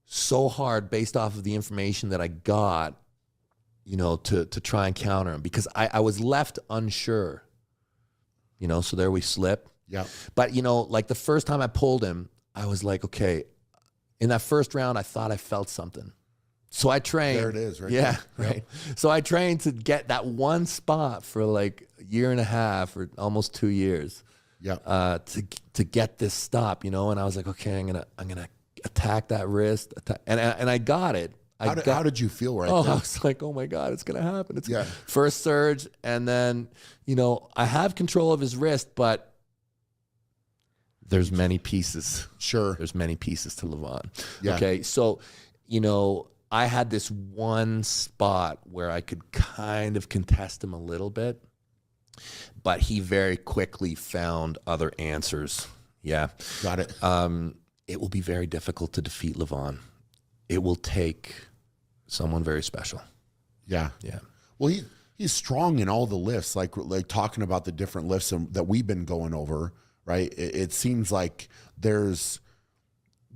so hard based off of the information that I got, you know, to try and counter him because I was left unsure. You know, so there we slip. Yeah. But you know, like the first time I pulled him, I was like, okay. In that first round, I thought I felt something. So I trained. There it is, right? Yeah, there. right. So I trained to get that one spot for like a year and a half or almost 2 years. Yeah. To get this stop, you know. And I was like, okay, I'm gonna attack that wrist, and I got it. How did you feel right I there? was like, oh my God, it's gonna happen. It's Yeah. First surge, and then I have control of his wrist, but there's many pieces. Sure. There's many pieces to Levon. Yeah. Okay, so I had this one spot where I could kind of contest him a little bit, but he very quickly found other answers. Yeah. Got it. It will be very difficult to defeat Levon. It will take someone very special. Yeah. Yeah. Well, he's strong in all the lifts, like talking about the different lifts that we've been going over, right? It seems like there's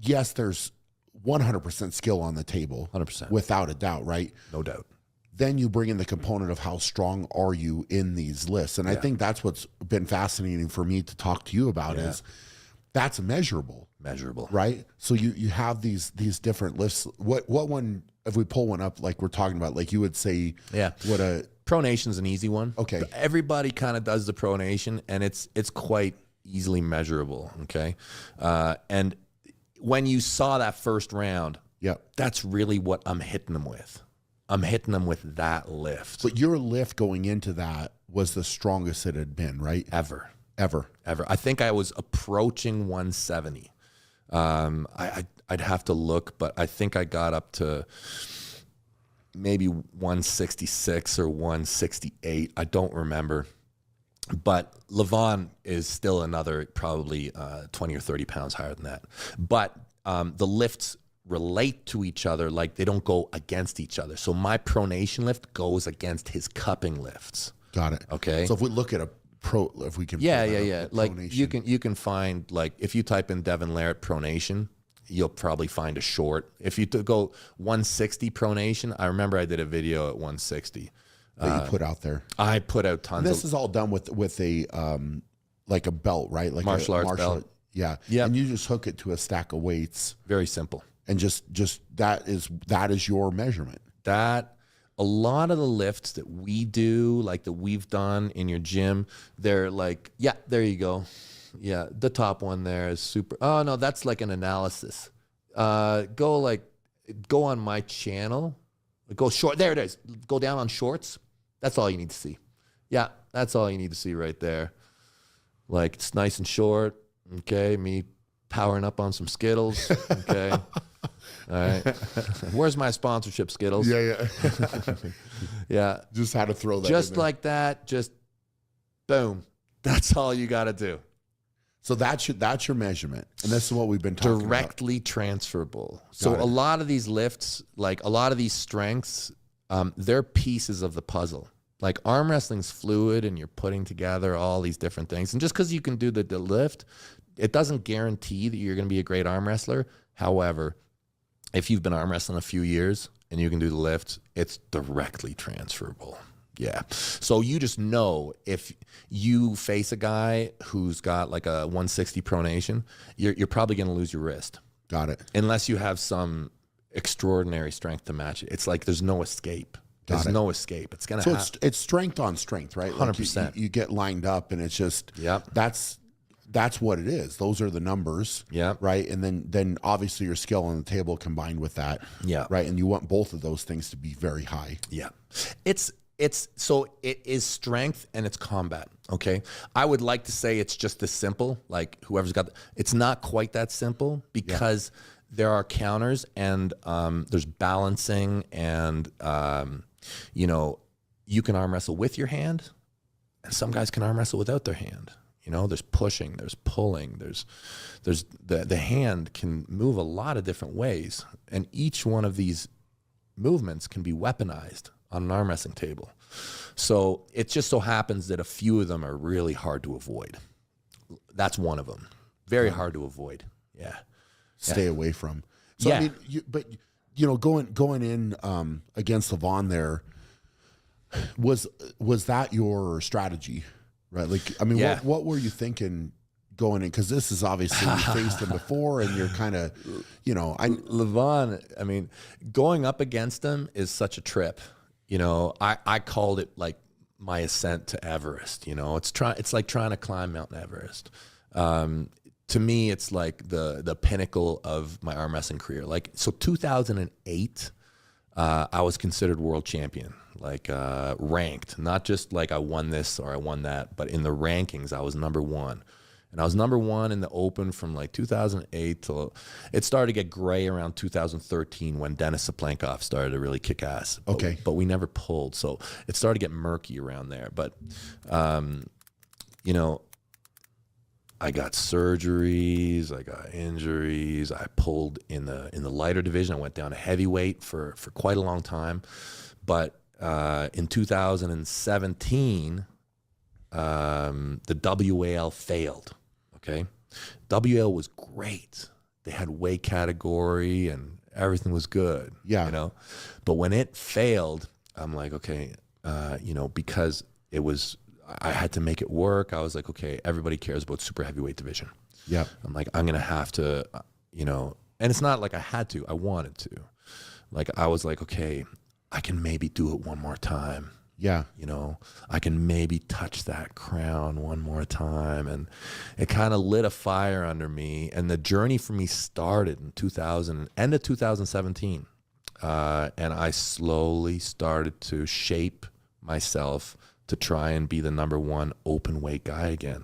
100% skill on the table. 100%. Without a doubt, right? No doubt. Then you bring in the component of how strong are you in these lifts. And I think that's what's been fascinating for me to talk to you about is that's measurable. Measurable. Right? So you have these different lifts. What one, if we pull one up like we're talking about, like you would say, what a pronation's an easy one. Okay. Everybody kind of does the pronation, and it's quite easily measurable. Okay. And when you saw that first round, that's really what I'm hitting them with. I'm hitting them with that lift. But your lift going into that was the strongest it had been, right? Ever. Ever. I think I was approaching 170. I'd have to look, but I think I got up to maybe 166 or 168. I don't remember. But Levon is still another probably 20 or 30 pounds higher than that. But the lifts relate to each other, like they don't go against each other. So my pronation lift goes against his cupping lifts. Got it. Okay. So if we look at if we can, like you can find, like if you type in Devin Larratt pronation, you'll probably find a short. If you go 160 pronation, I remember I did a video at 160. That you put out there. I put out tons. And this is all done with a like a belt, right? Like martial arts belt. Yeah. And you just hook it to a stack of weights. Very simple. And just that is your measurement. That a lot of the lifts that we do, like that we've done in your gym, they're like, there you go. Yeah, the top one there is super. Oh no, that's like an analysis. Go on my channel. Go short. There it is. Go down on shorts. That's all you need to see. Yeah, that's all you need to see right there. Like it's nice and short. Okay, me powering up on some Skittles. Okay. All right. Where's my sponsorship, Skittles? Yeah. Yeah. Just had to throw that just in there. like that. Just boom. That's all you got to do. So that's your measurement. And this is what we've been talking Directly about. Transferable. So a lot of these lifts, like a lot of these strengths, they're pieces of the puzzle. Like arm wrestling's fluid and you're putting together all these different things. And just because you can do the lift, it doesn't guarantee that you're going to be a great arm wrestler. However, if you've been arm wrestling a few years and you can do the lift, it's directly transferable. Yeah. So you just know if you face a guy who's got like a 160 pronation, you're probably going to lose your wrist. Got it. Unless you have some extraordinary strength to match it. It's like there's no escape. There's no escape. It's going to happen. So it's strength on strength, right? 100%. Like you get lined up and it's just, that's what it is. Those are the numbers. Yeah. Right. And then obviously your skill on the table combined with that. Yeah. Right. And you want both of those things to be very high. Yeah. So it is strength and it's combat. Okay. I would like to say it's just this simple, like whoever's got, it's not quite that simple because there are counters and there's balancing and, you can arm wrestle with your hand and some guys can arm wrestle without their hand. There's pushing, there's pulling, there's the hand can move a lot of different ways. And each one of these movements can be weaponized on an arm wrestling table. So it just so happens that a few of them are really hard to avoid. That's one of them. Very hard to avoid. Yeah. Stay away from. So I mean, going in against Levon there, was that your strategy? Right. Like, I mean, what were you thinking going in? Because this is obviously you faced him before and you're kind of, Levon, I mean, going up against him is such a trip. I called it like my ascent to Everest. It's like trying to climb Mount Everest. to me, it's like the pinnacle of my arm wrestling career. Like, so 2008, I was considered world champion, like ranked, not just like I won this or I won that, but in the rankings, I was number one. And I was number one in the open from like 2008 till it started to get gray around 2013 when Denis Saplenkov started to really kick ass. Okay. But we never pulled. So it started to get murky around there. But, you know, I got surgeries, I got injuries. I pulled in the lighter division. I went down to heavyweight for quite a long time. But in 2017, the WAL failed. Okay, WAL was great. They had weight category and everything was good. Yeah, you know. But when it failed, I'm like, okay, you know, because it was. I had to make it work. I was like, okay, everybody cares about super heavyweight division. Yeah. I'm like, I'm going to have to, you know, and it's not like I had to, I wanted to. Like, I was like, okay, I can maybe do it one more time. Yeah. You know, I can maybe touch that crown one more time. And it kind of lit a fire under me. And the journey for me started in end of 2017. And I slowly started to shape myself to try and be the number one open weight guy again.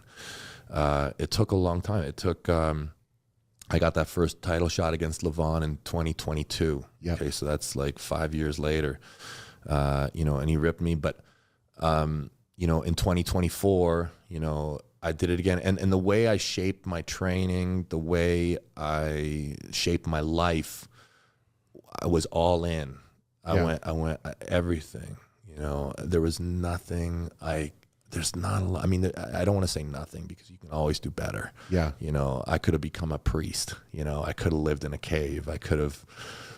It took a long time. It took, I got that first title shot against Levon in 2022. Yep. Okay, so that's like 5 years later, you know, and he ripped me. But, you know, in 2024, you know, I did it again. And the way I shaped my training, the way I shaped my life, I was all in. I went everything. You know, there was nothing there's not a lot. I mean, I don't want to say nothing because you can always do better. Yeah. You know, I could have become a priest, you know, I could have lived in a cave. I could have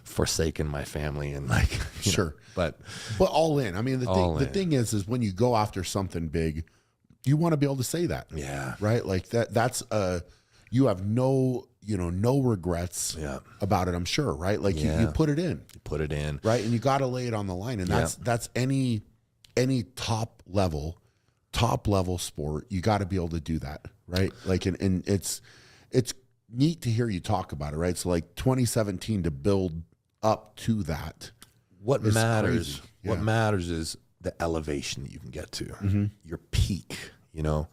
forsaken my family and like, sure. Know, but all in. I mean, the thing is when you go after something big, you want to be able to say that. Yeah. Right. Like that's you have no regrets about it, I'm sure, right? Like you put it in. You put it in. Right. And you got to lay it on the line. And that's any top level sport. You got to be able to do that. Right. Like, and it's neat to hear you talk about it. Right. So like 2017 to build up to that. What matters is the elevation that you can get to, your peak, you know?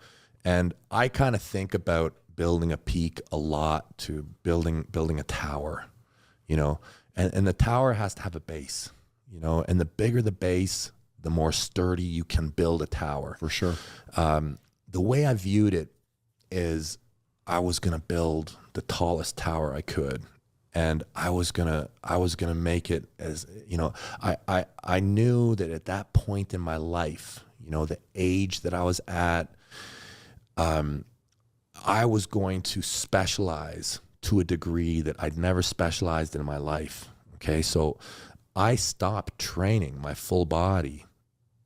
And I kind of think about building a peak a lot to building a tower, you know, and the tower has to have a base, you know, and the bigger the base, the more sturdy you can build a tower. For sure. The way I viewed it is I was going to build the tallest tower I could. And I was gonna make it as, you know, I knew that at that point in my life, you know, the age that I was at, I was going to specialize to a degree that I'd never specialized in my life. Okay, so I stopped training my full body.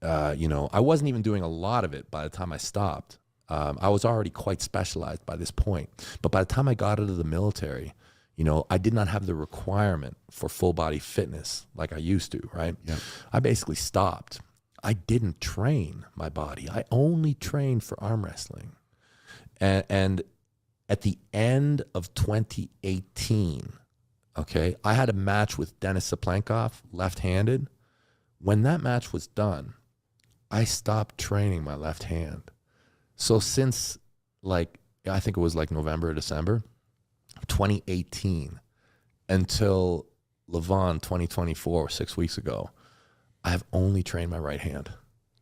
You know, I wasn't even doing a lot of it by the time I stopped. I was already quite specialized by this point. But by the time I got into the military, you know, I did not have the requirement for full body fitness like I used to, right? Yeah. I basically stopped. I didn't train my body. I only trained for arm wrestling. And at the end of 2018, okay, I had a match with Denis Saplenkov, left-handed. When that match was done, I stopped training my left hand. So since like, I think it was like November or December, 2018 until Levon 2024, 6 weeks ago, I have only trained my right hand.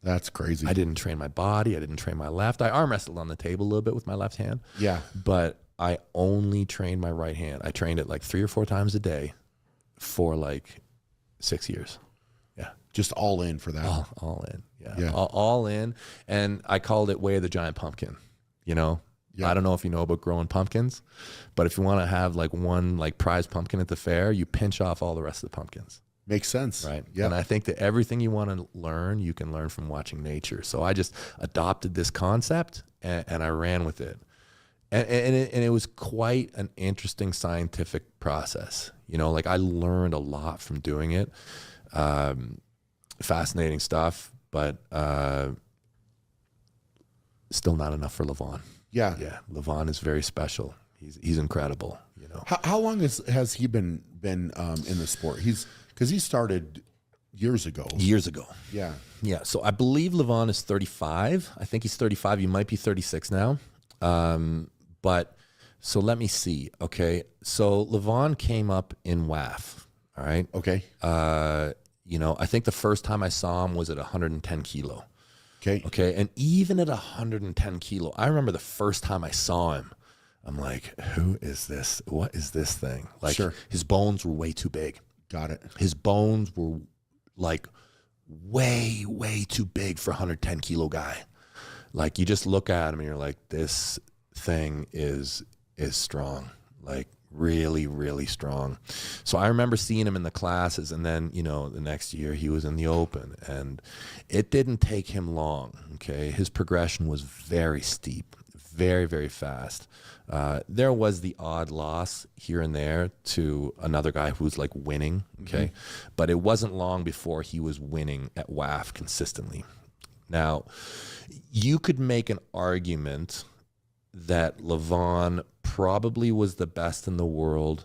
That's crazy. I didn't train my body. I didn't train my left. I arm wrestled on the table a little bit with my left hand. Yeah. But I only trained my right hand. I trained it like 3 or 4 times a day for like 6 years. Yeah. Just all in for that. All in. Yeah. All in. And I called it Way of the Giant Pumpkin, you know? Yeah. I don't know if you know about growing pumpkins, but if you want to have like one like prize pumpkin at the fair, you pinch off all the rest of the pumpkins. Makes sense. Right. Yeah. And I think that everything you want to learn, you can learn from watching nature. So I just adopted this concept and I ran with it. And it was quite an interesting scientific process. You know, like I learned a lot from doing it. Fascinating stuff, but still not enough for Levon. Yeah. Yeah. Levon is very special. He's incredible. You know, How long has he been in the sport? Because he started years ago. Years ago. Yeah. Yeah. So I believe Levon is 35. I think he's 35. He might be 36 now. But so let me see. Okay. So Levon came up in WAF. All right. Okay. You know, I think the first time I saw him was at 110 kilo. Okay. Okay. And even at 110 kilo, I remember the first time I saw him, I'm like, who is this? What is this thing? Like, Sure. His bones were way too big. Got it. His bones were like way, way too big for a 110 kilo guy. Like, you just look at him and you're like, this thing is strong. Like, really, really strong. So I remember seeing him in the classes, and then, you know, the next year he was in the open, and it didn't take him long. Okay. His progression was very steep, very, very fast. There was the odd loss here and there to another guy who's like winning. Okay. But it wasn't long before he was winning at WAF consistently. Now, you could make an argument that Levon probably was the best in the world,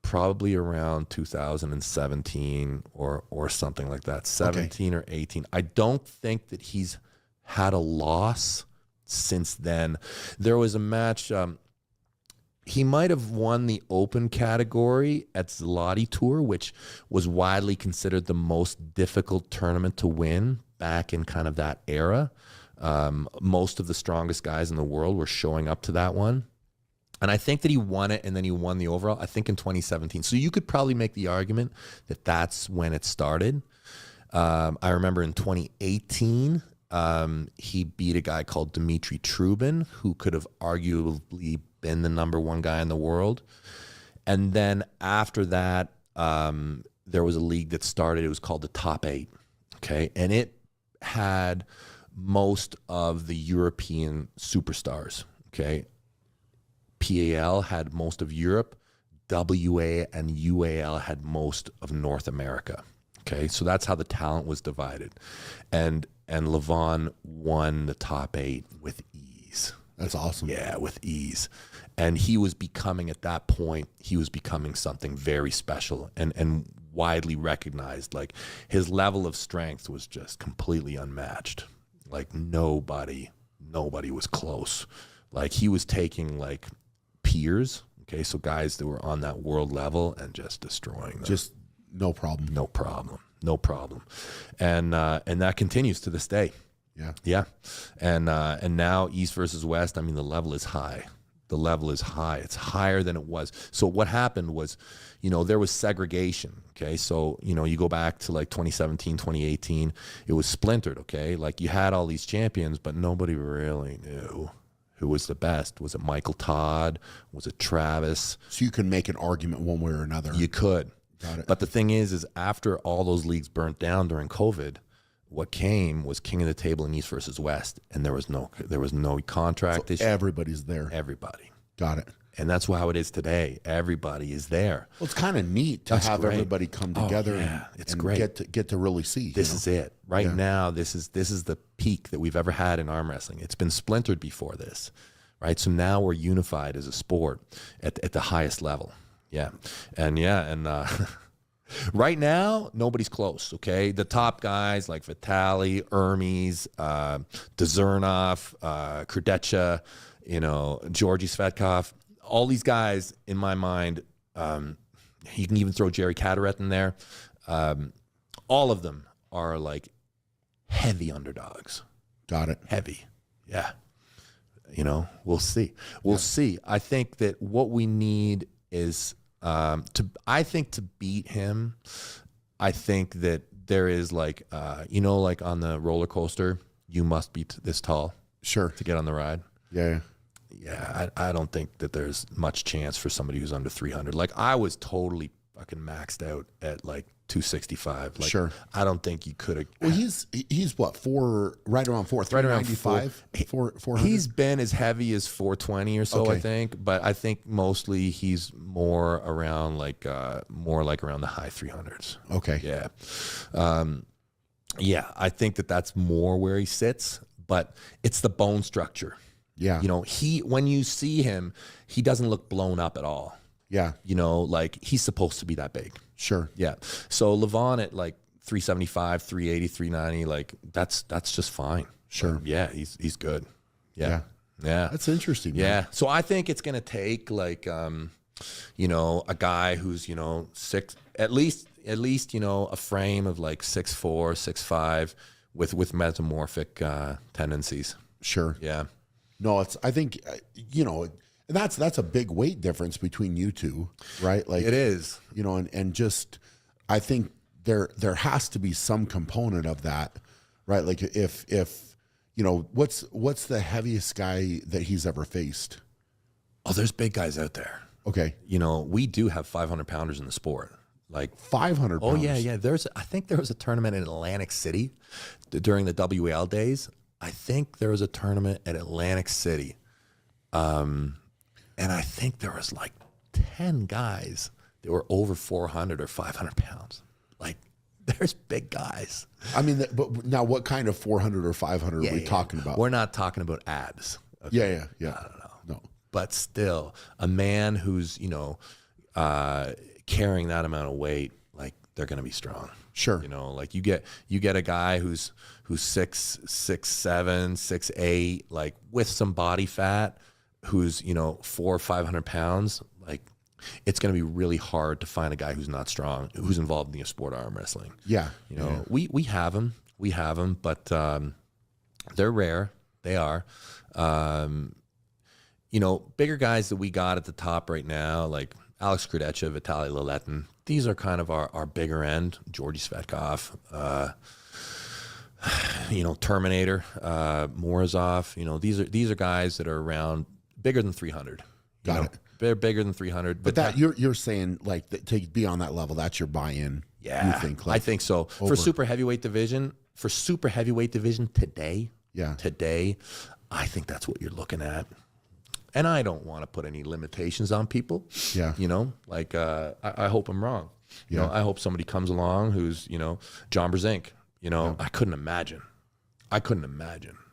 probably around 2017 or something like that, 17 or 18. I don't think that he's had a loss since then. There was a match, he might have won the open category at Zloty Tour, which was widely considered the most difficult tournament to win back in kind of that era. Most of the strongest guys in the world were showing up to that one. And I think that he won it, and then he won the overall, I think in 2017. So you could probably make the argument that that's when it started. I remember in 2018, he beat a guy called Dmitry Trubin, who could have arguably been the #1 guy in the world. And then after that, there was a league that started. It was called the Top 8. Okay. And it had most of the European superstars. Okay. PAL had most of Europe. WA and UAL had most of North America. Okay. So that's how the talent was divided. And Levon won the Top 8 with ease. That's awesome. Yeah, with ease. And he was becoming, at that point, he was becoming something very special and widely recognized. Like, his level of strength was just completely unmatched. Like, nobody was close. Like, he was taking like peers, okay, so guys that were on that world level, and just destroying them. Just no problem. No problem. No problem. And that continues to this day. Yeah. Yeah. And now East versus West, I mean, the level is high. The level is high. It's higher than it was. So what happened was, you know, there was segregation. Okay. So, you know, you go back to like 2017, 2018, it was splintered. Okay. Like, you had all these champions, but nobody really knew who was the best. Was it Michael Todd? Was it Travis? So you can make an argument one way or another. You could. Got it. But the thing is after all those leagues burnt down during COVID, what came was king of the table in East versus West, and there was no contract issue. Everybody's there. Everybody. Got it. And that's how it is today. Everybody is there. Well, it's kind of neat to have great. everybody come together. It's and great. Get to really see. This is it. Right now, this is the peak that we've ever had in arm wrestling. It's been splintered before this, right? So now we're unified as a sport at the highest level. Yeah. And right now, nobody's close, okay? The top guys like Vitali, Hermes, Dzernov, Krdecha, you know, Georgi Svetkov, all these guys, in my mind, you can even throw Jerry Cataret in there. All of them are like heavy underdogs. Got it. Heavy. Yeah. You know, we'll see. We'll see. I think that what we need is to beat him. I think that there is like, you know, like on the roller coaster, you must be this tall. Sure. To get on the ride. Yeah. Yeah. I don't think that there's much chance for somebody who's under 300. Like, I was totally fucking maxed out at like 265. Like, sure. I don't think you could have. Well, he's what, right around 395? 400? He's been as heavy as 420 or so, Okay. I think. But I think mostly he's more around like around the high 300s. Okay. Yeah. Yeah, I think that that's more where he sits. But it's the bone structure. Yeah. You know, when you see him, he doesn't look blown up at all. Yeah. You know, like he's supposed to be that big. Sure. Yeah. So Levon at like 375, 380, 390, like that's just fine. Sure. Yeah, he's good. Yeah. That's interesting. Yeah. Man. So I think it's gonna take like you know, a guy who's, you know, at least, you know, a frame of like 6'4", 6'5", with metamorphic tendencies. Sure. Yeah. No, I think, you know, that's a big weight difference between you two, right? Like It is. you know, and just, I think there has to be some component of that, right? Like if, you know, what's the heaviest guy that he's ever faced? Oh, there's big guys out there. Okay. You know, we do have 500 pounders in the sport. Like 500 pounds. Oh yeah. I think there was a tournament in Atlantic City during the WL days. I think there was a tournament at Atlantic City. And I think there was like 10 guys that were over 400 or 500 pounds. Like there's big guys. I mean, but now what kind of 400 or 500 are we talking about? We're not talking about abs. Okay? Yeah. I don't know. No. But still, a man who's, you know, carrying that amount of weight, like they're going to be strong. Sure. You know, like you get a guy who's 6'7", 6'8", like with some body fat, who's, you know, 400 or 500 pounds. Like it's going to be really hard to find a guy who's not strong, who's involved in the sport of arm wrestling. Yeah. You know, we have them, but they're rare. They are. You know, bigger guys that we got at the top right now, like Alex Krudecha, Vitaly Laletin, these are kind of our bigger end. Georgi Svetkov, you know, Terminator, Morozov. You know, these are guys that are around bigger than 300. Got it. They're bigger than 300. But that you're saying like to be on that level, that's your buy-in. Yeah, you think? Like, I think so. For super heavyweight division today. Yeah. Today, I think that's what you're looking at. And I don't want to put any limitations on people. Yeah. You know, like I hope I'm wrong. You know, I hope somebody comes along who's, you know, John Brzezinski. You know, I couldn't imagine. The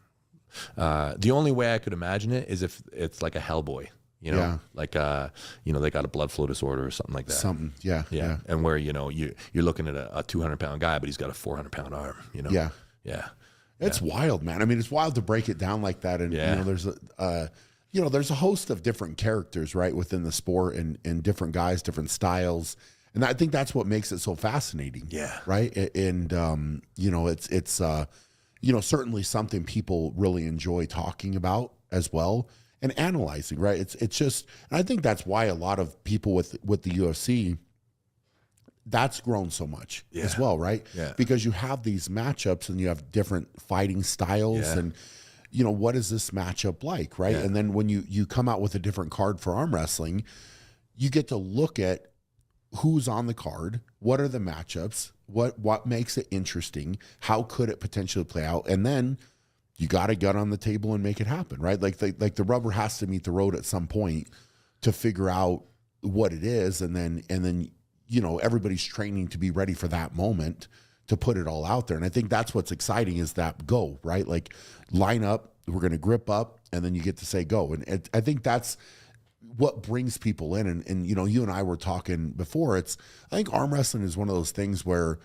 only way I could imagine it is if it's like a Hellboy. You know, like you know, they got a blood flow disorder or something like that. Something, yeah. And where, you know, you're looking at a 200-pound guy, but he's got a 400-pound arm. You know. Yeah. It's wild, man. I mean, it's wild to break it down like that. And you know, there's a host of different characters, right, within the sport, and different guys, different styles, and I think that's what makes it so fascinating. Yeah. Right. And you know, it's you know, certainly something people really enjoy talking about as well and analyzing. Right. It's just, and I think that's why a lot of people with the UFC, that's grown so much as well, right? Yeah. Because you have these matchups and you have different fighting styles and, you know, what is this matchup like, right? And then when you come out with a different card for arm wrestling, you get to look at who's on the card, what are the matchups, what makes it interesting, how could it potentially play out, and then you got to get on the table and make it happen, right? Like the rubber has to meet the road at some point to figure out what it is, and then you know, everybody's training to be ready for that moment to put it all out there. And I think that's what's exciting is that go, right? Like line up, we're going to grip up, and then you get to say go. And I think that's what brings people in. And, you know, you and I were talking before, I think arm wrestling is one of those things where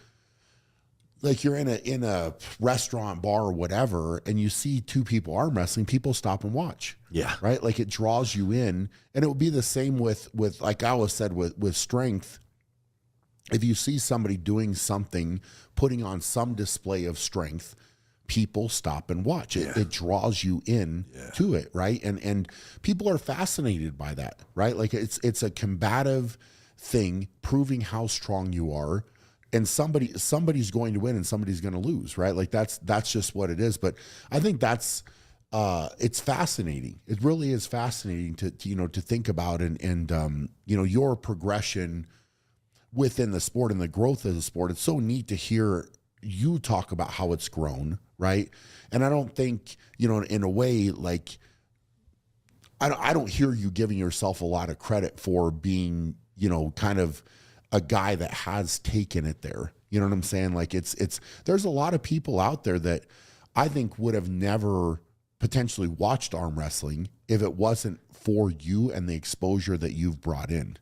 like you're in a restaurant, bar, or whatever, and you see two people arm wrestling, people stop and watch. Yeah. Right. Like it draws you in. And it would be the same with like I always said, with strength. If you see somebody doing something, putting on some display of strength, people stop and watch it. It draws you in to it, right? And people are fascinated by that, right? Like it's a combative thing, proving how strong you are, and somebody's going to win and somebody's going to lose, right? Like that's just what it is. But I think that's it's fascinating. It really is fascinating to you know, to think about and you know, your progression within the sport and the growth of the sport. It's so neat to hear you talk about how it's grown, right? And I don't think, you know, in a way, like I don't hear you giving yourself a lot of credit for being, you know, kind of a guy that has taken it there. You know what I'm saying? Like it's there's a lot of people out there that I think would have never potentially watched arm wrestling if it wasn't for you and the exposure that you've brought in?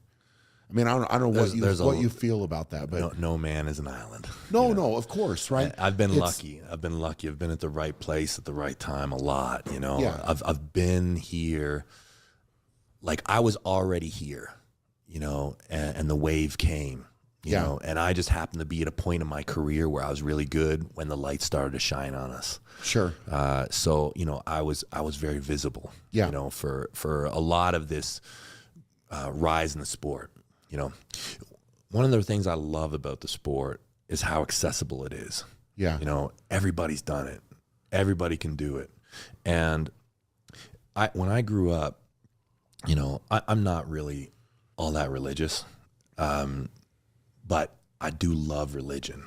I mean, I don't know what you feel about that, but no man is an island. No, of course, right? I've been lucky. I've been at the right place at the right time a lot. Yeah. I've been here, like I was already here, and the wave came, you know, and I just happened to be at a point in my career where I was really good when the light started to shine on us. Sure. So I was very visible. Yeah. For a lot of this rise in the sport. One of the things I love about the sport is how accessible it is. Yeah. Everybody's done it. Everybody can do it. And when I grew up, I'm not really all that religious, but I do love religion.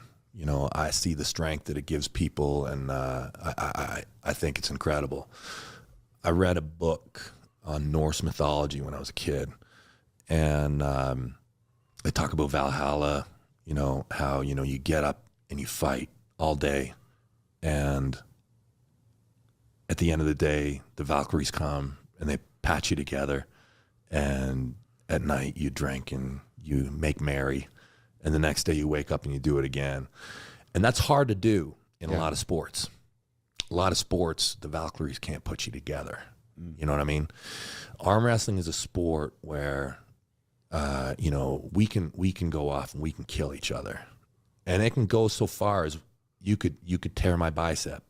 I see the strength that it gives people, and I think it's incredible. I read a book on Norse mythology when I was a kid, and they talk about Valhalla, how, you get up and you fight all day, and at the end of the day, the Valkyries come and they patch you together, and at night you drink and you make merry, and the next day you wake up and you do it again. And that's hard to do in a lot of sports. A lot of sports, the Valkyries can't put you together. You know what I mean? Arm wrestling is a sport where we can go off and we can kill each other, and it can go so far as you could tear my bicep,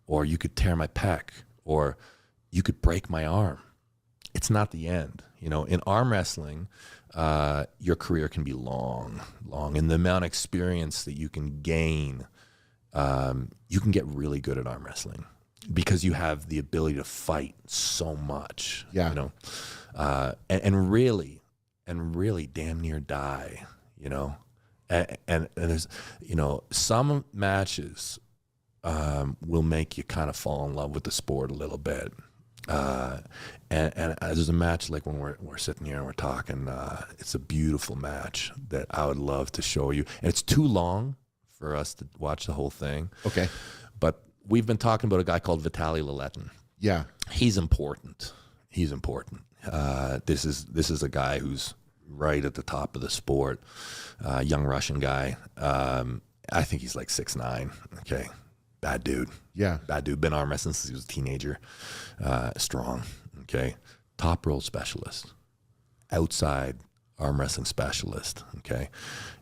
or you could tear my pec, or you could break my arm. It's not the end. In arm wrestling, your career can be long, and the amount of experience that you can gain, you can get really good at arm wrestling because you have the ability to fight so much. Yeah. And really damn near die, and there's, some matches will make you kind of fall in love with the sport a little bit. And there's a match like when we're sitting here and we're talking, it's a beautiful match that I would love to show you. And it's too long for us to watch the whole thing. Okay. But we've been talking about a guy called Vitaly Leletin. Yeah. He's important. This is a guy who's right at the top of the sport. Young Russian guy. I think he's like 6'9". Okay. Bad dude. Yeah. Bad dude. Been arm wrestling since he was a teenager. Strong. Okay. Top roll specialist. Outside arm wrestling specialist. Okay.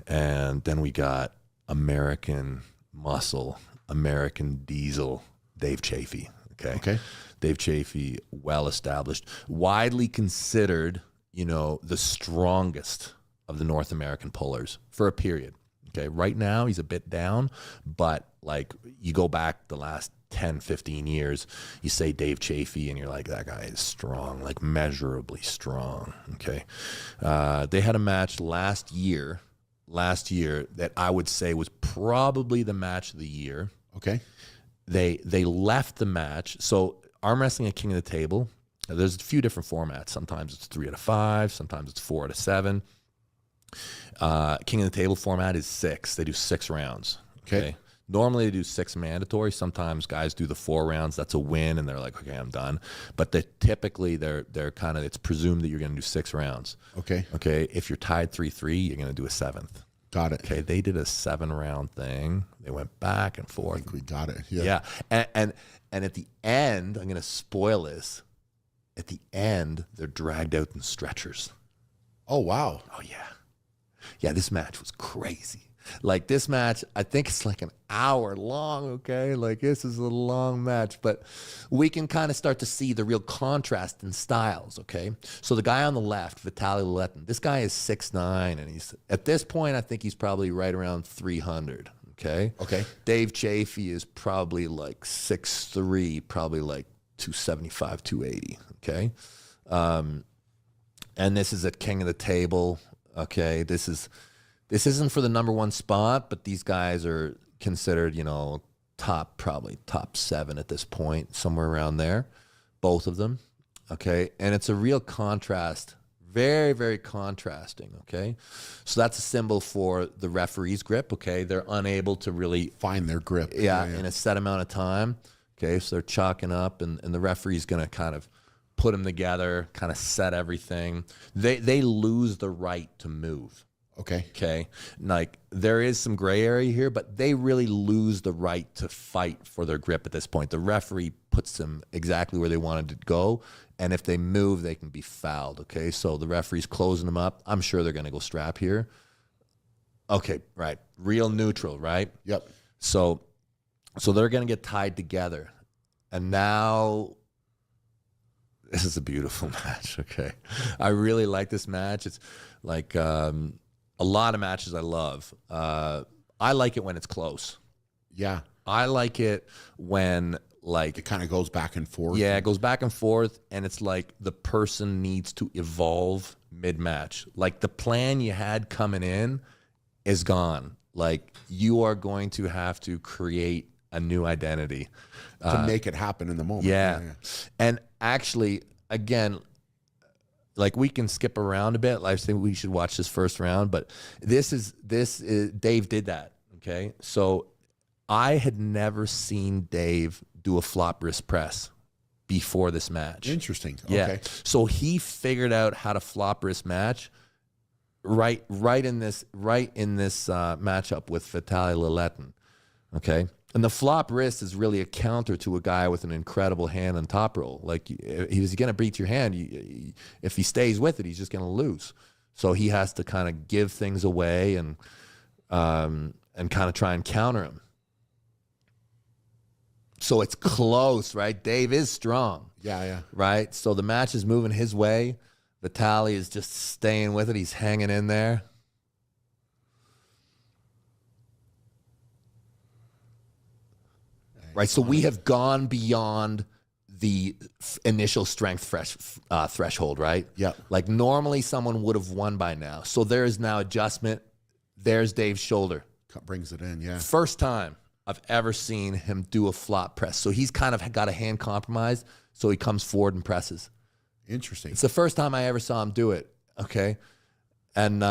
And then we got American muscle, American diesel, Dave Chafee. Okay. Dave Chafee, well established, widely considered, the strongest of the North American pullers for a period. Okay. Right now he's a bit down, but like you go back the last 10, 15 years, you say Dave Chafee and you're like, that guy is strong, like measurably strong. Okay. They had a match last year that I would say was probably the match of the year. Okay. They left the match. So arm wrestling at King of the Table, there's a few different formats. Sometimes it's 3 out of 5. Sometimes it's 4 out of 7. King of the Table format is 6. They do 6 rounds. Okay. Normally they do 6 mandatory. Sometimes guys do the 4 rounds. That's a win, and they're like, okay, I'm done. But typically they're kind of, it's presumed that you're going to do 6 rounds. Okay. Okay. If you're tied 3-3, you're going to do a 7th. Got it. Okay. They did a 7-round thing. They went back and forth. I think we got it. Yeah. And at the end, I'm going to spoil this. At the end, they're dragged out in stretchers. Oh, wow. Oh, yeah. Yeah, this match was crazy. Like this match, I think it's like an hour long, okay? Like this is a long match, but we can kind of start to see the real contrast in styles, okay? So the guy on the left, Vitaly Leletin, this guy is 6'9", and he's, at this point, I think he's probably right around 300, okay? Okay. Dave Chafee is probably like 6'3", probably like 275, 280, okay? And this is at King of the Table, okay? This isn't for the number 1 spot, but these guys are considered, probably top 7 at this point, somewhere around there, both of them, okay? And it's a real contrast, very, very contrasting, okay? So that's a symbol for the referee's grip, okay? They're unable to really find their grip. Yeah, in a set amount of time. Okay, so they're chalking up, and the referee's going to kind of put them together, kind of set everything. They lose the right to move. Okay. Okay. Like there is some gray area here, but they really lose the right to fight for their grip at this point. The referee puts them exactly where they wanted to go. And if they move, they can be fouled. Okay. So the referee's closing them up. I'm sure they're going to go strap here. Okay. Right. Real neutral, right? Yep. So they're going to get tied together. And now this is a beautiful match. Okay. I really like this match. It's like, a lot of matches I love. I like it when it's close. Yeah. I like it when like it kind of goes back and forth. Yeah, it goes back and forth, and it's like the person needs to evolve mid-match. Like the plan you had coming in is gone. Like you are going to have to create a new identity to make it happen in the moment. Yeah. And actually, again, like we can skip around a bit. I think we should watch this first round, but this is Dave did that. Okay. So I had never seen Dave do a flop wrist press before this match. Interesting. Yeah. Okay. So he figured out how to flop wrist match right in this matchup with Vitaly Leletin. Okay. And the flop wrist is really a counter to a guy with an incredible hand on top roll. Like he's going to beat your hand. If he stays with it, he's just going to lose. So he has to kind of give things away and kind of try and counter him. So it's close, right? Dave is strong. Yeah. Right? So the match is moving his way. Vitaly is just staying with it. He's hanging in there. Right, so we have gone beyond the initial strength threshold, right? Yeah. Like normally someone would have won by now. So there is now adjustment. There's Dave's shoulder. Brings it in, yeah. First time I've ever seen him do a flop press. So he's kind of got a hand compromised, so he comes forward and presses. Interesting. It's the first time I ever saw him do it, okay? And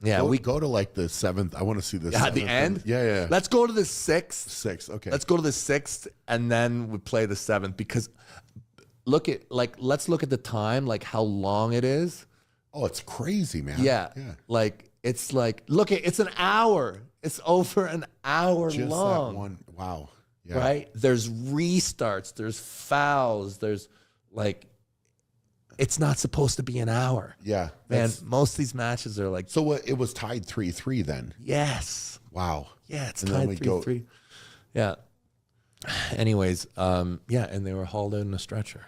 yeah, we go to like the 7th. I want to see this. At the end? Yeah. Let's go to the 6th. 6th, okay. Let's go to the 6th, and then we play the 7th, because let's look at the time, like how long it is. Oh, it's crazy, man. Yeah. Like it's like it's an hour. It's over an hour Just long. That one. Wow. Yeah. Right? There's restarts, there's fouls, there's like it's not supposed to be an hour. Yeah. Man, most of these matches are like... So it was tied 3-3 then? Yes. Wow. Yeah, it's tied 3-3. Yeah. Anyways, yeah, and they were hauled out in a stretcher.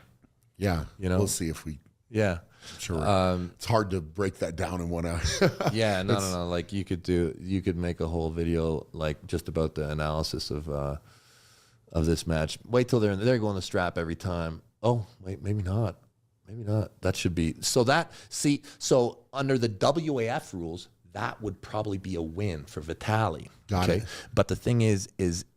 Yeah. You know? We'll see if we... Yeah. Sure. It's hard to break that down in 1 hour. Yeah, no. Like you could make a whole video like just about the analysis of this match. Wait till they're going to strap every time. Oh, wait, maybe not. Maybe not. That should be so under the WAF rules, that would probably be a win for Vitaly. Got it. But the thing is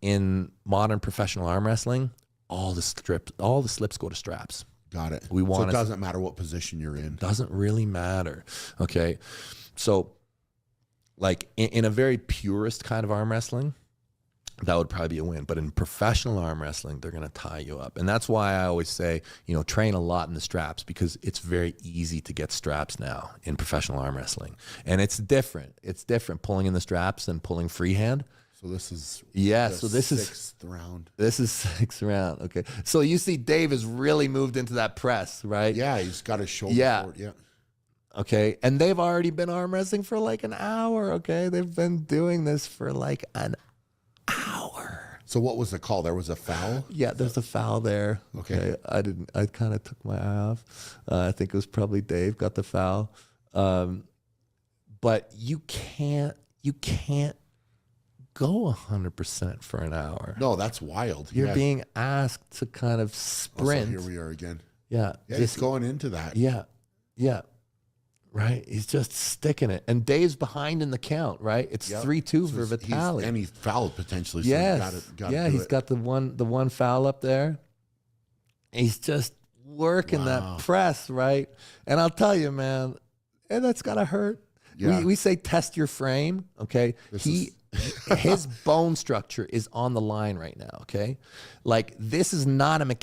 in modern professional arm wrestling, all the slips go to straps. Got it. So it doesn't matter what position you're in. Doesn't really matter. Okay. So like in a very purist kind of arm wrestling, that would probably be a win. But in professional arm wrestling, they're going to tie you up. And that's why I always say, train a lot in the straps, because it's very easy to get straps now in professional arm wrestling. And it's different. It's different pulling in the straps than pulling freehand. So this is sixth round. This is 6th round. Okay. So you see Dave has really moved into that press, right? Yeah, he's got his shoulder forward. Yeah. Okay. And they've already been arm wrestling for like an hour. Okay. They've been doing this for like an hour. So what was the call? There was a foul? Yeah, there's a foul there. Okay. I kind of took my eye off. I think it was probably Dave got the foul. But you can't go 100% for an hour. No, that's wild. You're being asked to kind of sprint. Also, here we are again. Yeah. He's going into that. Yeah. Right? He's just sticking it. And Dave's behind in the count, right? It's 3-2 for Vitaly. And he fouled potentially. So yes. He's got the one foul up there. He's just working that press, right? And I'll tell you, man, that's got to hurt. Yeah. We say test your frame, okay? His bone structure is on the line right now, okay? Like, this is not a